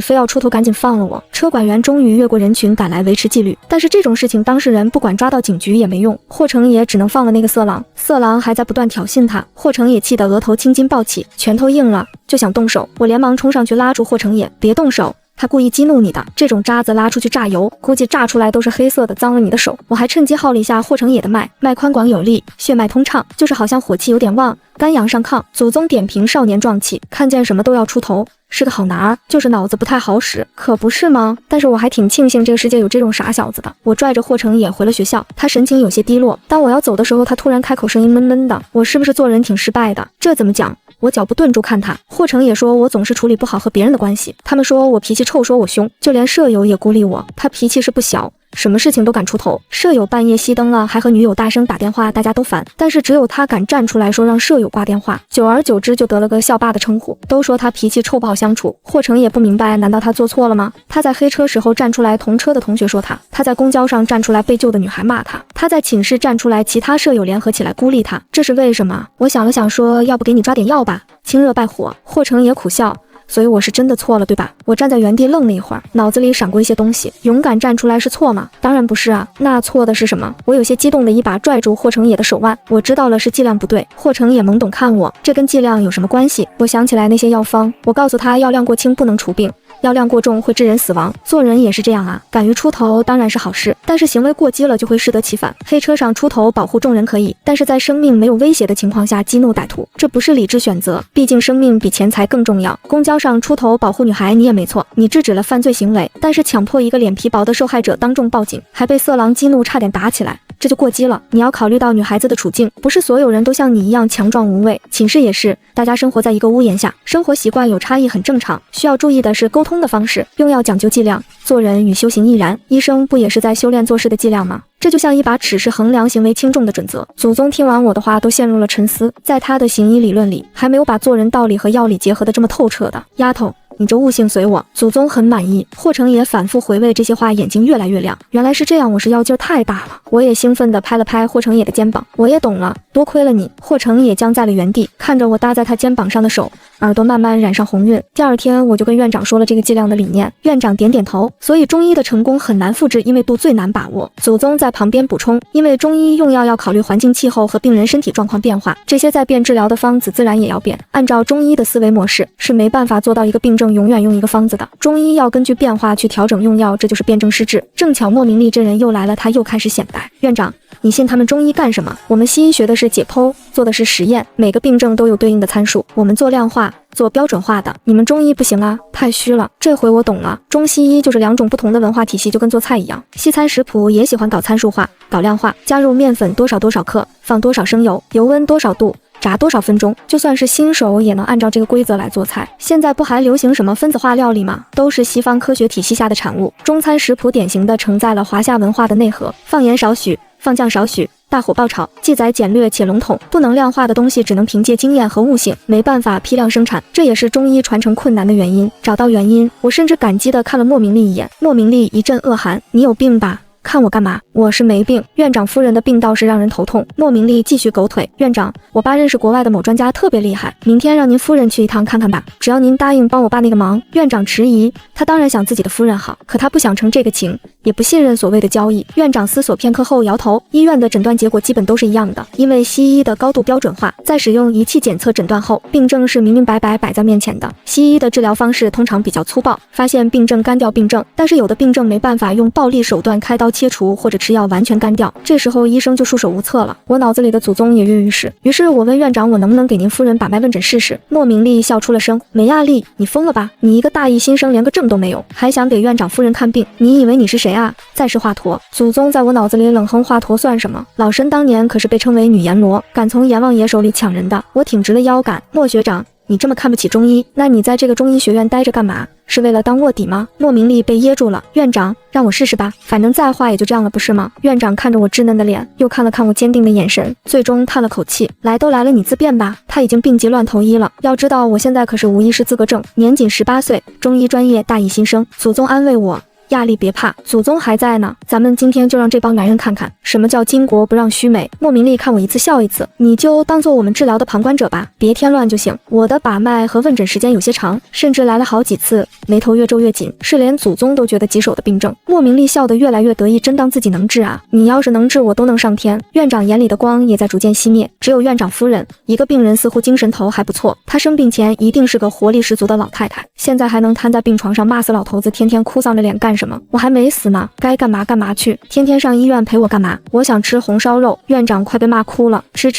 非要出头，赶紧放了我。车管员终于越过人群赶来维持纪律，但是这种事情当事人不管抓到警局也没用，霍成野只能放了那个色狼。色狼还在不断挑衅他，霍成野气得额头青筋暴起，拳头硬了，就想动手。我连忙冲上去拉住霍成野，别动手，他故意激怒你的，这种渣子拉出去榨油，估计榨出来都是黑色的，脏了你的手。我还趁机耗了一下霍成野的脉，脉宽广有力，血脉通畅，就是好像火气有点旺，肝阳上亢。祖宗点评少年壮气，看见什么都要出头，是个好男儿，就是脑子不太好使，可不是吗？但是我还挺庆幸这个世界有这种傻小子的。我拽着霍成野回了学校，他神情有些低落。当我要走的时候，他突然开口，声音闷闷的，我是不是做人挺失败的？这怎么讲？我脚步顿住看他，霍成也说我总是处理不好和别人的关系，他们说我脾气臭，说我凶，就连舍友也孤立我。他脾气是不小，什么事情都敢出头，舍友半夜熄灯了还和女友大声打电话，大家都烦，但是只有他敢站出来说让舍友挂电话，久而久之就得了个校霸的称呼，都说他脾气臭不好相处。霍成也不明白，难道他做错了吗？他在黑车时候站出来同车的同学说他在公交上站出来被救的女孩骂他在寝室站出来其他舍友联合起来孤立他，这是为什么？我想了想说，要不给你抓点药吧，清热败火。霍成也苦笑，所以我是真的错了对吧？我站在原地愣了一会儿，脑子里闪过一些东西，勇敢站出来是错吗？当然不是啊，那错的是什么？我有些激动的一把拽住霍成野的手腕，我知道了，是剂量不对。霍成野懵懂看我，这跟剂量有什么关系？我想起来那些药方，我告诉他药量过轻不能除病，药量过重会致人死亡，做人也是这样啊，敢于出头当然是好事，但是行为过激了就会适得其反。黑车上出头保护众人可以，但是在生命没有威胁的情况下激怒歹徒，这不是理智选择，毕竟生命比钱财更重要。公交上出头保护女孩你也没错，你制止了犯罪行为，但是强迫一个脸皮薄的受害者当众报警，还被色狼激怒差点打起来，这就过激了。你要考虑到女孩子的处境，不是所有人都像你一样强壮无畏，寝室也是，大家生活在一个屋檐下，生活习惯有差异很正常，需要注意的是沟通的方式，用药讲究剂量，做人与修行亦然，医生不也是在修炼做事的剂量吗？这就像一把尺，是衡量行为轻重的准则。祖宗听完我的话都陷入了沉思，在他的行医理论里，还没有把做人道理和药理结合的这么透彻的。丫头，你这悟性随我。祖宗很满意，霍成也反复回味这些话，眼睛越来越亮。原来是这样，我是腰劲太大了。我也兴奋地拍了拍霍成也的肩膀，我也懂了，多亏了你。霍成也僵在了原地，看着我搭在他肩膀上的手，耳朵慢慢染上红晕。第二天我就跟院长说了这个剂量的理念，院长点点头。所以中医的成功很难复制，因为度最难把握。祖宗在旁边补充，因为中医用药要考虑环境气候和病人身体状况变化，这些在变治疗的方子自然也要变。按照中医的思维模式，是没办法做到一个病症永远用一个方子的。中医要根据变化去调整用药，这就是辨证施治。正巧莫明丽这人又来了，他又开始显摆。院长，你信他们中医干什么？我们西医学的是解剖，做的是实验，每个病症都有对应的参数，我们做量化，做标准化的。你们中医不行啊，太虚了。这回我懂了，中西医就是两种不同的文化体系，就跟做菜一样。西餐食谱也喜欢搞参数化，搞量化，加入面粉多少多少克，放多少升油，油温多少度，炸多少分钟，就算是新手也能按照这个规则来做菜。现在不还流行什么分子化料理吗？都是西方科学体系下的产物。中餐食谱典型的承载了华夏文化的内核，放盐少许，放酱少许，大火爆炒，记载简略且笼统，不能量化的东西只能凭借经验和悟性，没办法批量生产，这也是中医传承困难的原因。找到原因，我甚至感激地看了莫明丽一眼。莫明丽一阵恶寒，你有病吧？看我干嘛？我是没病，院长夫人的病倒是让人头痛。莫明丽继续狗腿，院长，我爸认识国外的某专家特别厉害，明天让您夫人去一趟看看吧，只要您答应帮我爸那个忙。院长迟疑，他当然想自己的夫人好，可他不想成这个情，也不信任所谓的交易。院长思索片刻后摇头，医院的诊断结果基本都是一样的，因为西医的高度标准化，在使用仪器检测诊断后，病症是明明白白摆在面前的。西医的治疗方式通常比较粗暴，发现病症干掉病症，但是有的病症没办法用暴力手段开刀切除或者吃药完全干掉，这时候医生就束手无策了。我脑子里的祖宗也跃于世，于是我问院长，我能不能给您夫人把脉问诊试试？莫明丽笑出了声，没压力，你疯了吧？你一个大一新生连个证都没有，还想给院长夫人看病？你以为你是谁啊？再是华佗。祖宗在我脑子里冷哼，华佗算什么？老身当年可是被称为女阎罗，敢从阎王爷手里抢人的。我挺直了腰杆，莫学长，你这么看不起中医，那你在这个中医学院待着干嘛？是为了当卧底吗？莫明丽被噎住了。院长，让我试试吧，反正再坏也就这样了，不是吗？院长看着我稚嫩的脸，又看了看我坚定的眼神，最终叹了口气，来都来了，你自便吧。他已经病急乱投医了，要知道我现在可是无医师资格证，年仅18岁，中医专业大一新生。祖宗安慰我，压力别怕，祖宗还在呢，咱们今天就让这帮男人看看什么叫巾帼不让须眉。莫明丽看我一次笑一次，你就当做我们治疗的旁观者吧，别添乱就行。我的把脉和问诊时间有些长，甚至来了好几次，眉头越皱越紧，是连祖宗都觉得棘手的病症。莫明丽笑得越来越得意，真当自己能治啊？你要是能治，我都能上天。院长眼里的光也在逐渐熄灭，只有院长夫人一个病人似乎精神头还不错，她生病前一定是个活力十足的老太太，现在还能瘫在病床上骂死老头子，天天哭丧着脸干什么？我还没死呢，该干嘛干嘛去，天天上医院陪我干嘛？我想吃红烧肉，院长快被骂哭了，吃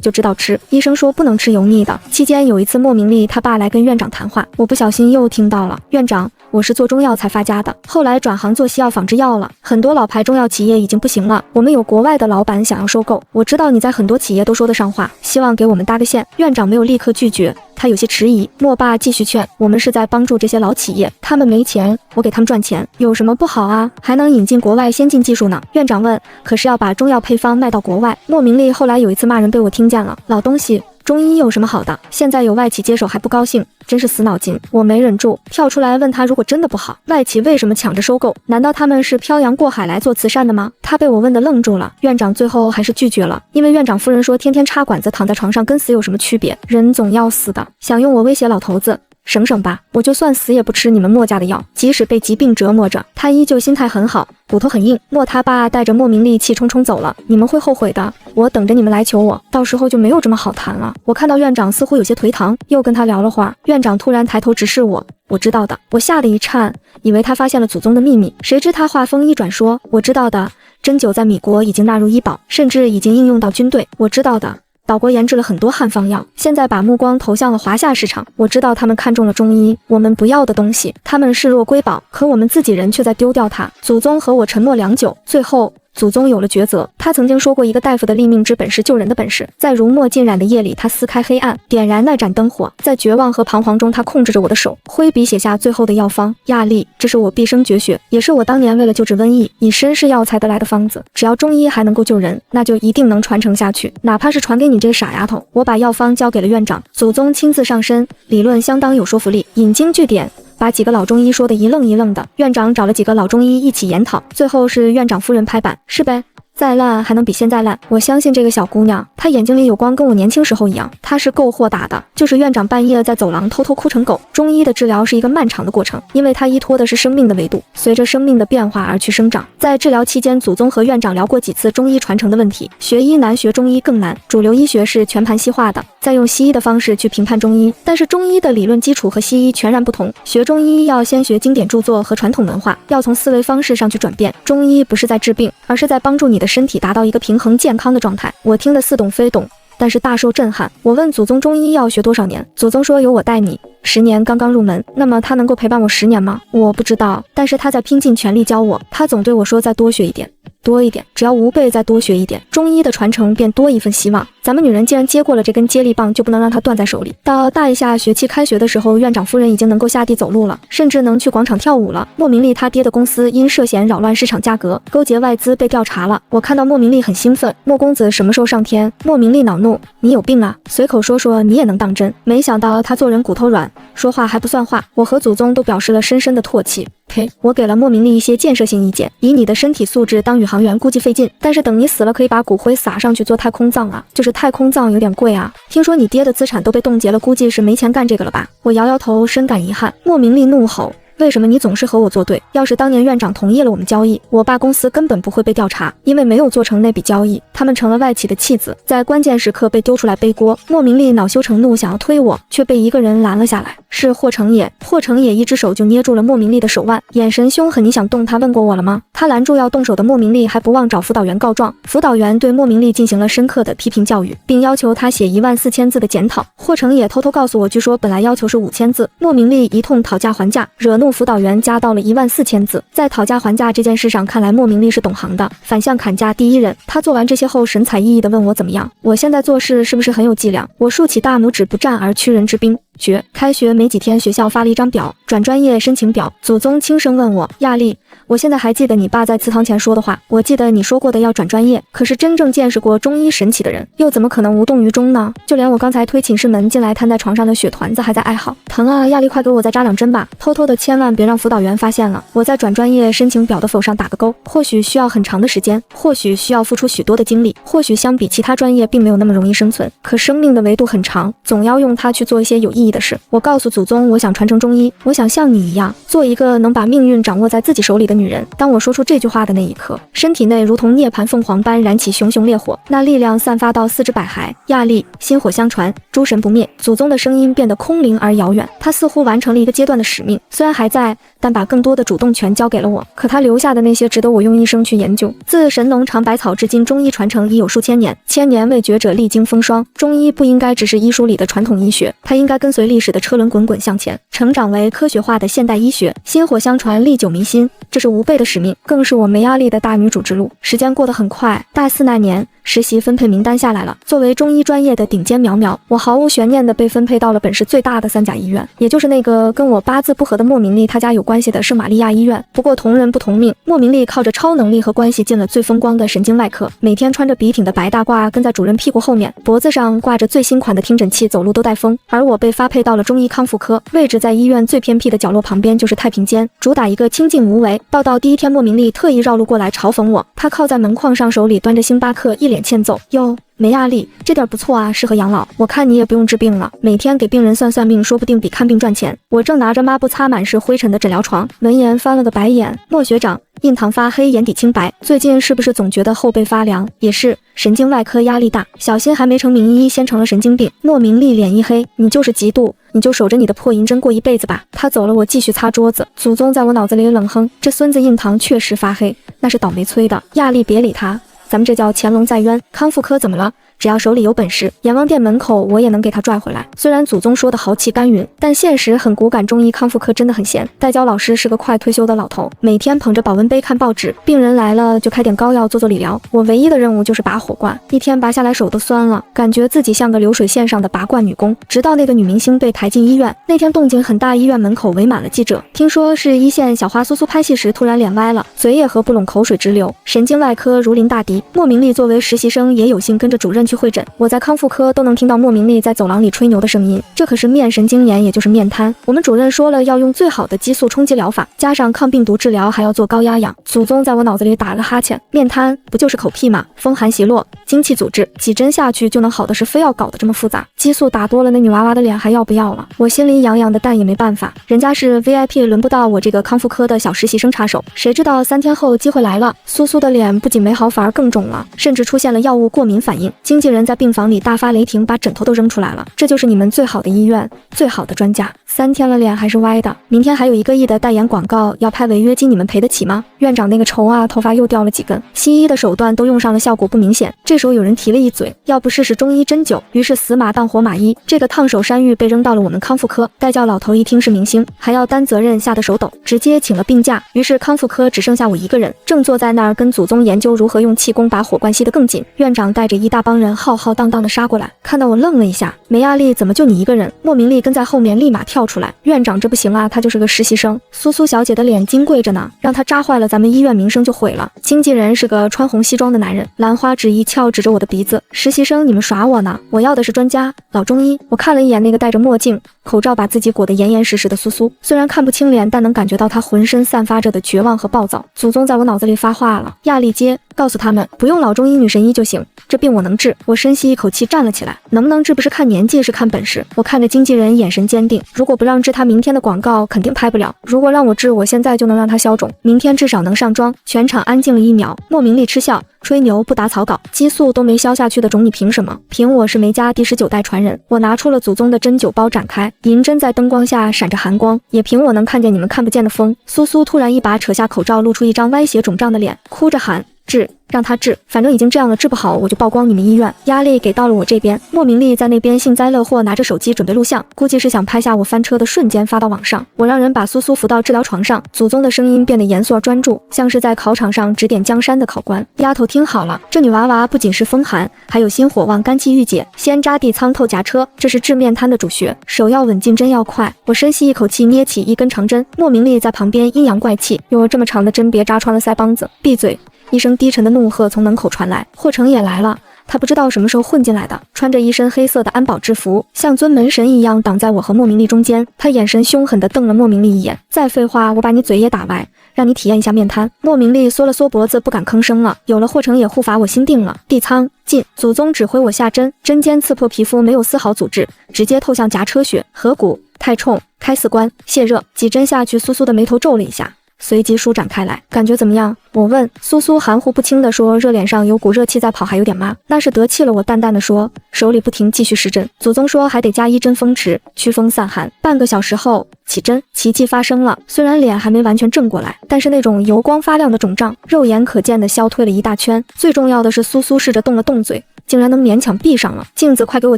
就知道吃，医生说不能吃油腻的。期间有一次莫明丽他爸来跟院长谈话，我不小心又听到了，院长，我是做中药才发家的，后来转行做西药仿制药了，很多老牌中药企业已经不行了，我们有国外的老板想要收购，我知道你在很多企业都说得上话，希望给我们搭个线。院长没有立刻拒绝，他有些迟疑。莫爸继续劝，我们是在帮助这些老企业，他们没钱，我给他们赚钱，有什么不好啊？还能引进国外先进技术呢。院长问，可是要把中药配方卖到国外。莫明丽后来有一次骂人被我听见了，老东西，中医有什么好的？现在有外企接手还不高兴，真是死脑筋。我没忍住，跳出来问他，如果真的不好，外企为什么抢着收购？难道他们是漂洋过海来做慈善的吗？他被我问得愣住了。院长最后还是拒绝了，因为院长夫人说，天天插管子躺在床上跟死有什么区别？人总要死的，想用我威胁老头子。省省吧，我就算死也不吃你们莫家的药。即使被疾病折磨着，他依旧心态很好，骨头很硬。莫他爸带着莫明丽气冲冲走了，你们会后悔的，我等着你们来求我，到时候就没有这么好谈了。我看到院长似乎有些颓唐，又跟他聊了会儿，院长突然抬头直视我，我知道的。我吓得一颤，以为他发现了祖宗的秘密，谁知他话锋一转说，我知道的，针灸在米国已经纳入医保，甚至已经应用到军队。我知道的，岛国研制了很多汉方药，现在把目光投向了华夏市场。我知道他们看中了中医，我们不要的东西，他们视若瑰宝，可我们自己人却在丢掉它。祖宗和我沉默良久，最后祖宗有了抉择。他曾经说过，一个大夫的立命之本是救人的本事。在如墨浸染的夜里，他撕开黑暗，点燃那盏灯火。在绝望和彷徨中，他控制着我的手，挥笔写下最后的药方。亚历，这是我毕生绝学，也是我当年为了救治瘟疫以身试药才得来的方子。只要中医还能够救人，那就一定能传承下去，哪怕是传给你这个傻丫头。我把药方交给了院长，祖宗亲自上身，理论相当有说服力，引经据典，把几个老中医说得一愣一愣的。院长找了几个老中医一起研讨，最后是院长夫人拍板，是呗，再烂还能比现在烂。我相信这个小姑娘，她眼睛里有光，跟我年轻时候一样。她是够豁达的。就是院长半夜在走廊偷偷哭成狗。中医的治疗是一个漫长的过程，因为它依托的是生命的维度，随着生命的变化而去生长。在治疗期间，祖宗和院长聊过几次中医传承的问题。学医难，学中医更难。主流医学是全盘西化的，再用西医的方式去评判中医，但是中医的理论基础和西医全然不同。学中医要先学经典著作和传统文化，要从思维方式上去转变。中医不是在治病，而是在帮助你的身体达到一个平衡健康的状态。我听得似懂非懂，但是大受震撼。我问祖宗中医要学多少年，祖宗说由我带你，10年刚刚入门。那么他能够陪伴我10年吗？我不知道，但是他在拼尽全力教我。他总对我说再多学一点，多一点，只要吾辈再多学一点，中医的传承便多一份希望。咱们女人既然接过了这根接力棒，就不能让它断在手里。到大一下学期开学的时候，院长夫人已经能够下地走路了，甚至能去广场跳舞了。莫明丽她爹的公司因涉嫌扰乱市场价格、勾结外资被调查了。我看到莫明丽很兴奋，莫公子什么时候上天？莫明丽恼怒，你有病啊！随口说说你也能当真？没想到他做人骨头软，说话还不算话。我和祖宗都表示了深深的唾弃。呸！我给了莫明丽一些建设性意见，以你的身体素质当宇航员估计费劲，但是等你死了可以把骨灰撒上去做太空葬啊，就是太空葬有点贵啊。听说你爹的资产都被冻结了，估计是没钱干这个了吧？我摇摇头，深感遗憾。莫明丽怒吼，为什么你总是和我作对？要是当年院长同意了我们交易，我爸公司根本不会被调查，因为没有做成那笔交易，他们成了外企的弃子，在关键时刻被丢出来背锅。莫明丽恼羞成怒，想要推我，却被一个人拦了下来，是霍成野。霍成野一只手就捏住了莫明丽的手腕，眼神凶狠。你想动他？问过我了吗？他拦住要动手的莫明丽，还不忘找辅导员告状。辅导员对莫明丽进行了深刻的批评教育，并要求他写14000字的检讨。霍成野偷偷告诉我，据说本来要求是5000字。莫明丽一通讨价还价，惹怒辅导员，加到了14000字。在讨价还价这件事上，看来莫明丽是懂行的，反向砍价第一人。他做完这些后，神采奕奕地问我怎么样？我现在做事是不是很有伎俩？我竖起大拇指，不战而屈人之兵。绝！开学没几天，学校发了一张表，转专业申请表。祖宗轻声问我，亚丽，我现在还记得你爸在祠堂前说的话，我记得你说过的要转专业，可是真正见识过中医神奇的人，又怎么可能无动于衷呢？就连我刚才推寝室门进来瘫在床上的血团子还在哀嚎，疼啊！亚丽，快给我再扎2针吧！偷偷的，千万别让辅导员发现了。我在转专业申请表的否上打个勾，或许需要很长的时间，或许需要付出许多的精力，或许相比其他专业并没有那么容易生存，可生命的维度很长，总要用它去做一些有意义的事。我告诉祖宗，我想传承中医，我想像你一样，做一个能把命运掌握在自己手里的女人。当我说出这句话的那一刻，身体内如同涅槃凤凰般燃起熊熊烈火，那力量散发到4肢百骸。亚丽，薪火相传，诸神不灭。祖宗的声音变得空灵而遥远，他似乎完成了一个阶段的使命，虽然还在，但把更多的主动权交给了我。可他留下的那些值得我用一生去研究。自神农尝百草至今，中医传承已有数千年，千年未绝者历经风霜。中医不应该只是医书里的传统医学，它应该跟随历史的车轮滚滚向前，成长为科学化的现代医学。薪火相传，历久弥新，这是吾辈的使命，更是我没压力的大女主之路。时间过得很快，大4那年，实习分配名单下来了。作为中医专业的顶尖苗苗，我毫无悬念地被分配到了本市最大的3甲医院，也就是那个跟我八字不合的莫明丽她家有关系的圣玛利亚医院。不过同人不同命，莫明丽靠着超能力和关系进了最风光的神经外科，每天穿着笔挺的白大褂跟在主任屁股后面，脖子上挂着最新款的听诊器，走路都带风。而我被发配到了中医康复科，位置在医院最偏僻的角落，旁边就是太平间，主打一个清静无为。报道第一天，莫明丽特意绕路过来嘲讽我，她靠在门框上，手里端着星巴克，一脸欠揍。哟，没压力，这点不错啊，适合养老。我看你也不用治病了，每天给病人算算命，说不定比看病赚钱。我正拿着抹布擦满是灰尘的诊疗床，闻言翻了个白眼。莫学长，印堂发黑，眼底清白，最近是不是总觉得后背发凉？也是，神经外科压力大，小心还没成名医，先成了神经病。莫明丽脸一黑，你就是嫉妒，你就守着你的破银针过一辈子吧。他走了，我继续擦桌子。祖宗在我脑子里冷哼，这孙子印堂确实发黑，那是倒霉催的。亚丽别理他。咱们这叫潜龙在渊。康复科怎么了？只要手里有本事，阎王殿门口我也能给他拽回来。虽然祖宗说的豪气干云，但现实很骨感。中医康复科真的很闲。代教老师是个快退休的老头，每天捧着保温杯看报纸，病人来了就开点膏药做理疗。我唯一的任务就是拔火罐，一天拔下来手都酸了，感觉自己像个流水线上的拔罐女工。直到那个女明星被抬进医院，那天动静很大，医院门口围满了记者。听说是一线小花苏苏拍戏时突然脸歪了，嘴也合不拢，口水直流。神经外科如临大敌，莫明丽作为实习生也有幸跟着主任去会诊。我在康复科都能听到莫明丽在走廊里吹牛的声音，这可是面神经炎，也就是面瘫。我们主任说了，要用最好的激素冲击疗法，加上抗病毒治疗，还要做高压氧。祖宗在我脑子里打了个哈欠，面瘫不就是口屁吗？风寒袭落，精气阻滞，几针下去就能好的事，非要搞得这么复杂。激素打多了，那女娃娃的脸还要不要了？我心里痒痒的，但也没办法，人家是 VIP， 轮不到我这个康复科的小实习生插手。谁知道3天后机会来了，苏苏的脸不仅没好，反而更肿了，甚至出现了药物过敏反应。经纪人在病房里大发雷霆，把枕头都扔出来了。这就是你们最好的医院，最好的专家，3天了脸还是歪的。明天还有1个亿的代言广告要拍，违约金你们赔得起吗？院长那个愁啊，头发又掉了几根。西医的手段都用上了，效果不明显。这时候有人提了一嘴，要不试试中医针灸？于是死马当活马医，这个烫手山芋被扔到了我们康复科。代教老头一听是明星，还要担责任，吓得手抖，直接请了病假。于是康复科只剩下我一个人，正坐在那儿跟祖宗研究如何用气功把火关系得更紧。院长带着一大帮人浩浩荡荡的杀过来，看到我愣了一下，没压力，怎么就你一个人？莫明丽跟在后面立马跳出来，院长这不行啊，他就是个实习生。苏苏小姐的脸金贵着呢，让他扎坏了咱们医院名声就毁了。经纪人是个穿红西装的男人，兰花指一翘指着我的鼻子，实习生你们耍我呢，我要的是专家老中医。我看了一眼那个戴着墨镜口罩把自己裹得严严实实的苏苏，虽然看不清脸，但能感觉到他浑身散发着的绝望和暴躁。祖宗在我脑子里发话了，亚历街告诉他们不用老中医女神医就行，这病我能治。我深吸一口气站了起来，能不能治不是看年纪，是看本事。我看着经纪人眼神坚定，如果不让治他明天的广告肯定拍不了，如果让我治，我现在就能让他消肿，明天至少能上妆。全场安静了1秒，莫明丽嗤笑，吹牛不打草稿，激素都没消下去的种你凭什么？凭我是梅家第19代传人。我拿出了祖宗的针灸包展开，银针在灯光下闪着寒光，也凭我能看见你们看不见的风。苏苏突然一把扯下口罩，露出一张歪斜肿胀的脸，哭着喊治，让他治，反正已经这样了，治不好我就曝光你们医院。压力给到了我这边，莫明丽在那边幸灾乐祸，拿着手机准备录像，估计是想拍下我翻车的瞬间发到网上。我让人把苏苏扶到治疗床上，祖宗的声音变得严肃而专注，像是在考场上指点江山的考官。丫头听好了，这女娃娃不仅是风寒，还有心火旺，肝气郁结，先扎地仓透夹车，这是治面瘫的主穴，手要稳，进针要快。我深吸一口气，捏起一根长针，莫明丽在旁边阴阳怪气，有这么长的针别扎穿了腮帮子，闭嘴。一声低沉的怒喝从门口传来，霍成也来了。他不知道什么时候混进来的，穿着一身黑色的安保制服，像尊门神一样挡在我和莫明丽中间。他眼神凶狠地瞪了莫明丽一眼，再废话我把你嘴也打歪，让你体验一下面瘫。莫明丽缩了缩脖子，不敢吭声了。有了霍成也护法，我心定了。地仓进，祖宗指挥我下针，针尖刺破皮肤，没有丝毫阻滞，直接透向颊车穴、合谷、太冲、开四关、泄热。几针下去，苏苏的眉头皱了一下，随即舒展开来。感觉怎么样？我问。苏苏含糊不清地说，热脸上有股热气在跑，还有点麻。那是得气了，我淡淡的说，手里不停继续施针。祖宗说还得加1针风池，驱风散寒。半个小时后起针，奇迹发生了。虽然脸还没完全正过来，但是那种油光发亮的肿胀肉眼可见的消退了一大圈。最重要的是苏苏试着动了动嘴，竟然能勉强闭上了。镜子，快给我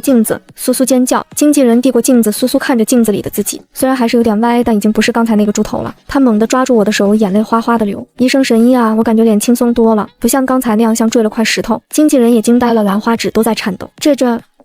镜子！苏苏尖叫。经纪人递过镜子，苏苏看着镜子里的自己，虽然还是有点歪，但已经不是刚才那个猪头了。他猛地抓住我的手，眼泪哗哗的流。医生神医啊，我感觉脸轻松多了，不像刚才那样像坠了块石头。经纪人也惊呆了，兰花指都在颤抖。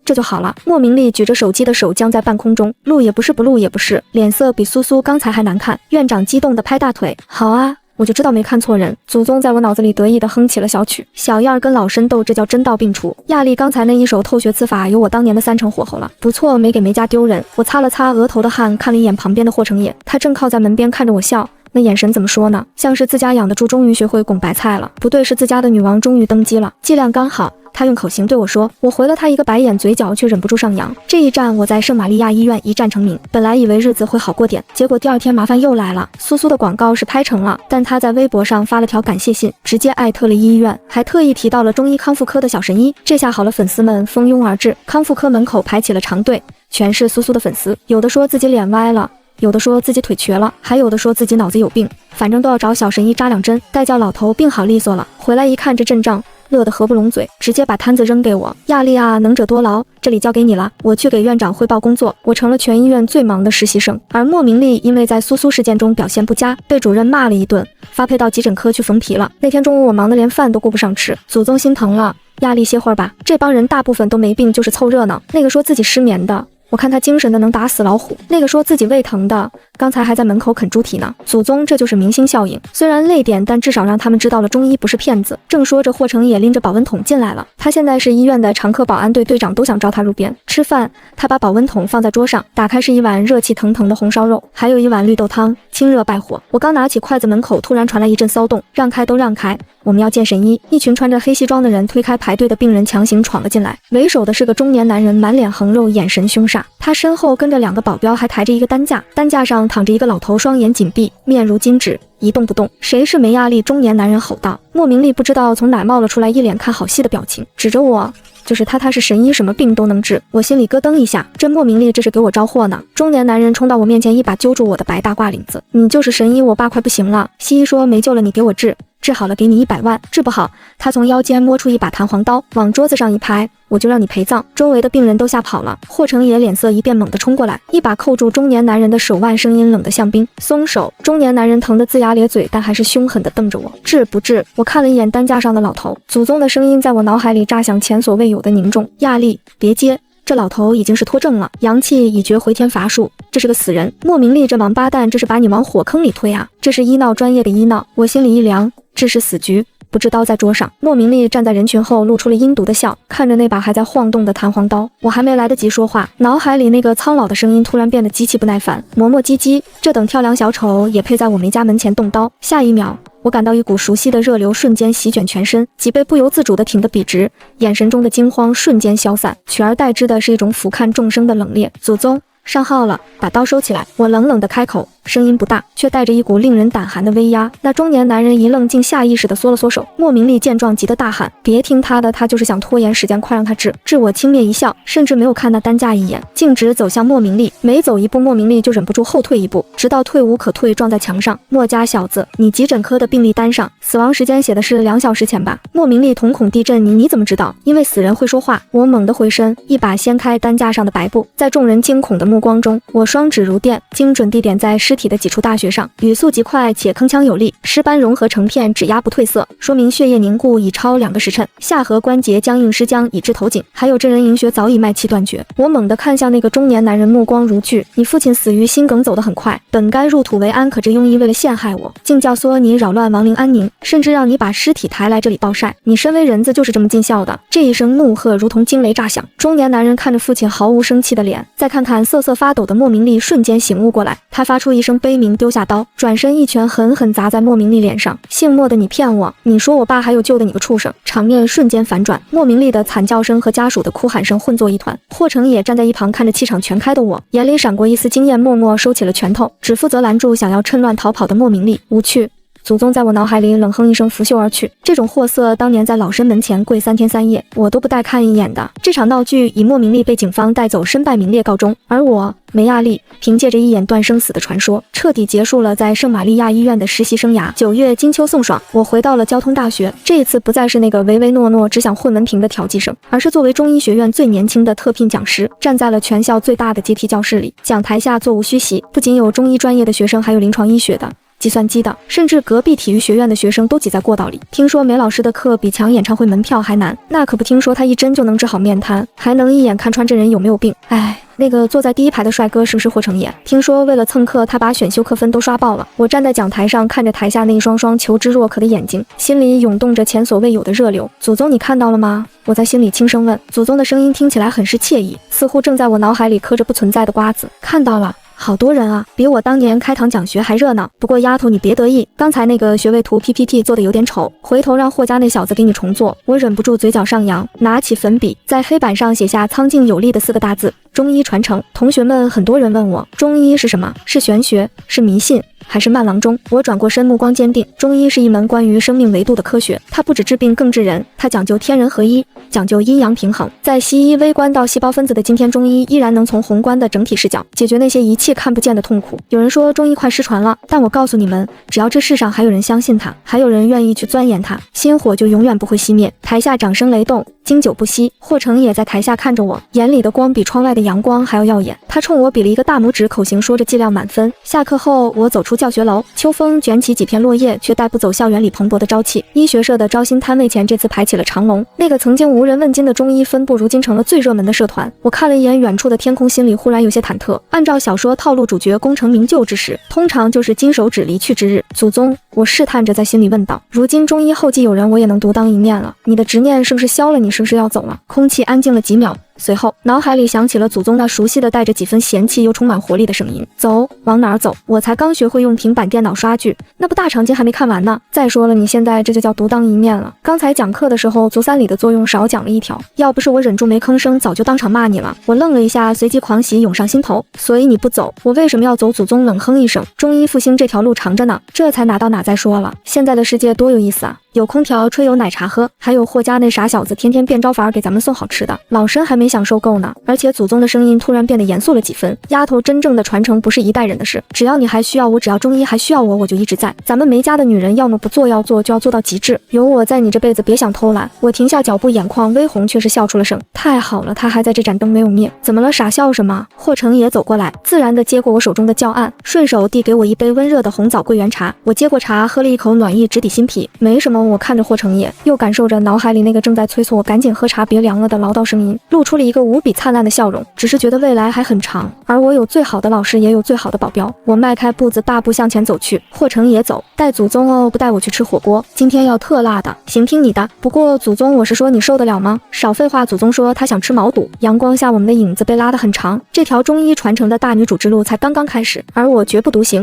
这就好了。莫明丽举着手机的手僵在半空中，录也不是，不录也不是，脸色比苏苏刚才还难看。院长激动地拍大腿，好啊，我就知道没看错人。祖宗在我脑子里得意地哼起了小曲，小样跟老深斗，这叫真到病除。亚丽刚才那一手透穴刺法有我当年的3成火候了，不错，没给梅家丢人。我擦了擦额头的汗，看了一眼旁边的霍成野，他正靠在门边看着我笑，那眼神怎么说呢，像是自家养的猪终于学会拱白菜了，不对，是自家的女王终于登基了，剂量刚好。他用口型对我说，我回了他一个白眼，嘴角却忍不住上扬。这一战我在圣玛利亚医院一战成名，本来以为日子会好过点，结果第2天麻烦又来了。苏苏的广告是拍成了，但他在微博上发了条感谢信，直接艾特了医院，还特意提到了中医康复科的小神医。这下好了，粉丝们蜂拥而至，康复科门口排起了长队，全是苏苏的粉丝，有的说自己脸歪了，有的说自己腿瘸了，还有的说自己脑子有病，反正都要找小神医扎2针，待叫老头病好利索了，回来一看这阵仗，乐得合不拢嘴，直接把摊子扔给我。亚丽啊，能者多劳，这里交给你了，我去给院长汇报工作。我成了全医院最忙的实习生。而莫明丽因为在苏苏事件中表现不佳，被主任骂了一顿，发配到急诊科去缝皮了。那天中午我忙得连饭都顾不上吃，祖宗心疼了，亚丽歇会儿吧。这帮人大部分都没病，就是凑热闹。那个说自己失眠的，我看他精神的能打死老虎，那个说自己胃疼的，刚才还在门口啃猪蹄呢。祖宗，这就是明星效应，虽然累点，但至少让他们知道了中医不是骗子。正说着，霍成也拎着保温桶进来了，他现在是医院的常客，保安队队长都想招他入编。吃饭，他把保温桶放在桌上，打开是一碗热气腾腾的红烧肉，还有一碗绿豆汤，清热败火。我刚拿起筷子，门口突然传来一阵骚动，让开都让开，我们要见神医。一群穿着黑西装的人推开排队的病人，强行闯了进来。为首的是个中年男人，满脸横肉，眼神凶煞。他身后跟着2个保镖，还抬着一个担架，担架上躺着一个老头，双眼紧闭，面如金纸，一动不动。谁是梅亚丽？中年男人吼道。莫明丽不知道从哪冒了出来，一脸看好戏的表情，指着我，就是他是神医，什么病都能治。我心里咯噔一下，这莫明丽这是给我招祸呢。中年男人冲到我面前，一把揪住我的白大褂领子，你就是神医，我爸快不行了，西医说没救了，你给我治，治好了给你100万，治不好，他从腰间摸出一把弹簧刀，往桌子上一拍，我就让你陪葬。周围的病人都吓跑了。霍成也脸色一变，猛地冲过来，一把扣住中年男人的手腕，声音冷得像冰，松手。中年男人疼得龇牙咧嘴，但还是凶狠地瞪着我，治不治？我看了一眼担架上的老头，祖宗的声音在我脑海里炸响，前所未有的凝重。亚丽，别接，这老头已经是脱症了，阳气已绝，回天乏术，这是个死人。莫明丽这王八蛋，这是把你往火坑里推啊！这是医闹专业的医闹。我心里一凉，这是死局。不知刀在桌上，莫明丽站在人群后露出了阴毒的笑，看着那把还在晃动的弹簧刀。我还没来得及说话，脑海里那个苍老的声音突然变得极其不耐烦，磨磨唧唧，这等跳梁小丑也配在我梅家门前动刀。下一秒，我感到一股熟悉的热流瞬间席卷全身，脊背不由自主地挺得笔直，眼神中的惊慌瞬间消散，取而代之的是一种俯瞰众生的冷冽。祖宗，上号了，把刀收起来。我冷冷地开口，声音不大，却带着一股令人胆寒的威压。那中年男人一愣，竟下意识地缩了缩手。莫明丽见状急得大喊，别听他的，他就是想拖延时间，快让他治。我轻蔑一笑，甚至没有看那担架一眼，径直走向莫明丽。每走一步，莫明丽就忍不住后退一步，直到退无可退，撞在墙上。莫家小子，你急诊科的病历单上死亡时间写的是2小时前吧？莫明丽瞳孔地震，你怎么知道？因为死人会说话。我猛地回身，一把掀开担架上的白布，在众人惊恐的目光中，我双指如电，精准地点在尸体的几处大穴上，语速极快且铿锵有力，尸斑融合成片，指压不褪色，说明血液凝固已超2个时辰，下颌关节僵硬失僵以致头颈，还有真人营穴早已脉气断绝。我猛地看向那个中年男人，目光如炬，你父亲死于心梗，走得很快，本该入土为安，可这庸医为了陷害我，竟教唆你扰乱亡灵安宁，甚至让你把尸体抬来这里暴晒。你身为人子就是这么尽孝的。这一声怒喝如同惊雷炸响，中年男人看着父亲毫无生气的脸，再看看瑟瑟发抖的莫明丽，瞬间醒悟过来，他发出一声悲鸣，丢下刀，转身一拳狠狠砸在莫明丽脸上。姓莫的，你骗我，你说我爸还有救的，你个畜生！场面瞬间反转，莫明丽的惨叫声和家属的哭喊声混作一团。霍成也站在一旁，看着气场全开的我，眼里闪过一丝惊艳，默默收起了拳头，只负责拦住想要趁乱逃跑的莫明丽。无趣。祖宗在我脑海里冷哼一声，拂袖而去。这种货色，当年在老身门前跪3天3夜，我都不带看一眼的。这场闹剧以莫明丽被警方带走身败名裂告终，而我梅亚丽凭借着一眼断生死的传说，彻底结束了在圣玛利亚医院的实习生涯。9月金秋送爽，我回到了交通大学，这一次不再是那个唯唯诺诺只想混文凭的调剂生，而是作为中医学院最年轻的特聘讲师，站在了全校最大的阶梯教室里。讲台下座无虚席，不仅有中医专业的学生，还有临床医学的、计算机的，甚至隔壁体育学院的学生都挤在过道里。听说梅老师的课比抢演唱会门票还难，那可不，听说他一针就能治好面瘫，还能一眼看穿这人有没有病。哎，那个坐在第一排的帅哥是不是霍成也？听说为了蹭课，他把选修课分都刷爆了。我站在讲台上，看着台下那一双双求知若渴的眼睛，心里涌动着前所未有的热流。祖宗，你看到了吗？我在心里轻声问。祖宗的声音听起来很是惬意，似乎正在我脑海里嗑着不存在的瓜子。看到了。好多人啊，比我当年开堂讲学还热闹。不过丫头你别得意，刚才那个学位图 PPT 做的有点丑，回头让霍家那小子给你重做。我忍不住嘴角上扬，拿起粉笔在黑板上写下苍劲有力的4个大字：中医传承。同学们很多人问我，中医是什么？是玄学？是迷信？还是慢郎中？我转过身，目光坚定。中医是一门关于生命维度的科学，它不只治病更治人，它讲究天人合一。讲究阴阳平衡。在西医微观到细胞分子的今天，中医依然能从宏观的整体视角解决那些一切看不见的痛苦。有人说中医快失传了，但我告诉你们，只要这世上还有人相信它，还有人愿意去钻研它，心火就永远不会熄灭。台下掌声雷动，经久不息。霍成也在台下看着我，眼里的光比窗外的阳光还要耀眼。他冲我比了一个大拇指，口型说着剂量满分。下课后，我走出教学楼，秋风卷起几片落叶，却带不走校园里蓬勃的朝气。医学社的招新摊位前这次排起了长龙。那个曾经无人问津的中医分部，如今成了最热门的社团。我看了一眼远处的天空，心里忽然有些忐忑。按照小说套路，主角功成名就之时，通常就是金手指离去之日。祖宗，我试探着在心里问道：如今中医后继有人，我也能独当一面了。你的执念是不是消了？你是不是要走了？空气安静了几秒，随后脑海里响起了祖宗那熟悉的带着几分嫌弃又充满活力的声音：走，往哪儿走？我才刚学会用平板电脑刷剧，那部大长今还没看完呢。再说了，你现在这就叫独当一面了。刚才讲课的时候足三里的作用少讲了一条，要不是我忍住没吭声，早就当场骂你了。我愣了一下，随即狂喜涌上心头。所以你不走，我为什么要走？祖宗冷哼一声：中医复兴这条路长着呢，这才哪到哪再说了。现在的世界多有意思啊，有空调吹，有奶茶喝，还有霍家那傻小子天天变招法给咱们送好吃的，老身还没享受够呢。而且祖宗的声音突然变得严肃了几分：丫头，真正的传承不是一代人的事，只要你还需要我，只要中医还需要我，我就一直在。咱们梅家的女人要么不做，要做就要做到极致，有我在，你这辈子别想偷懒。我停下脚步，眼眶微红，却是笑出了声。太好了，他还在，这盏灯没有灭。怎么了？傻笑什么？霍成也走过来，自然地接过我手中的教案，顺手递给我一杯温热的红枣桂圆茶。我接过茶，喝了一口，暖意直抵心脾。没什么，我看着霍成也，又感受着脑海里那个正在催促我赶紧喝茶别凉了的唠叨声音，露出了一个无比灿烂的笑容。只是觉得未来还很长，而我有最好的老师，也有最好的保镖。我迈开步子，大步向前走去。霍成也走，带祖宗哦，不带我去吃火锅，今天要特辣的。行，听你的。不过祖宗，我是说你受得了吗？少废话，祖宗说他想吃毛肚。阳光下，我们的影子被拉得很长，这条中医传承的大女主之路才刚刚开始，而我绝不独行。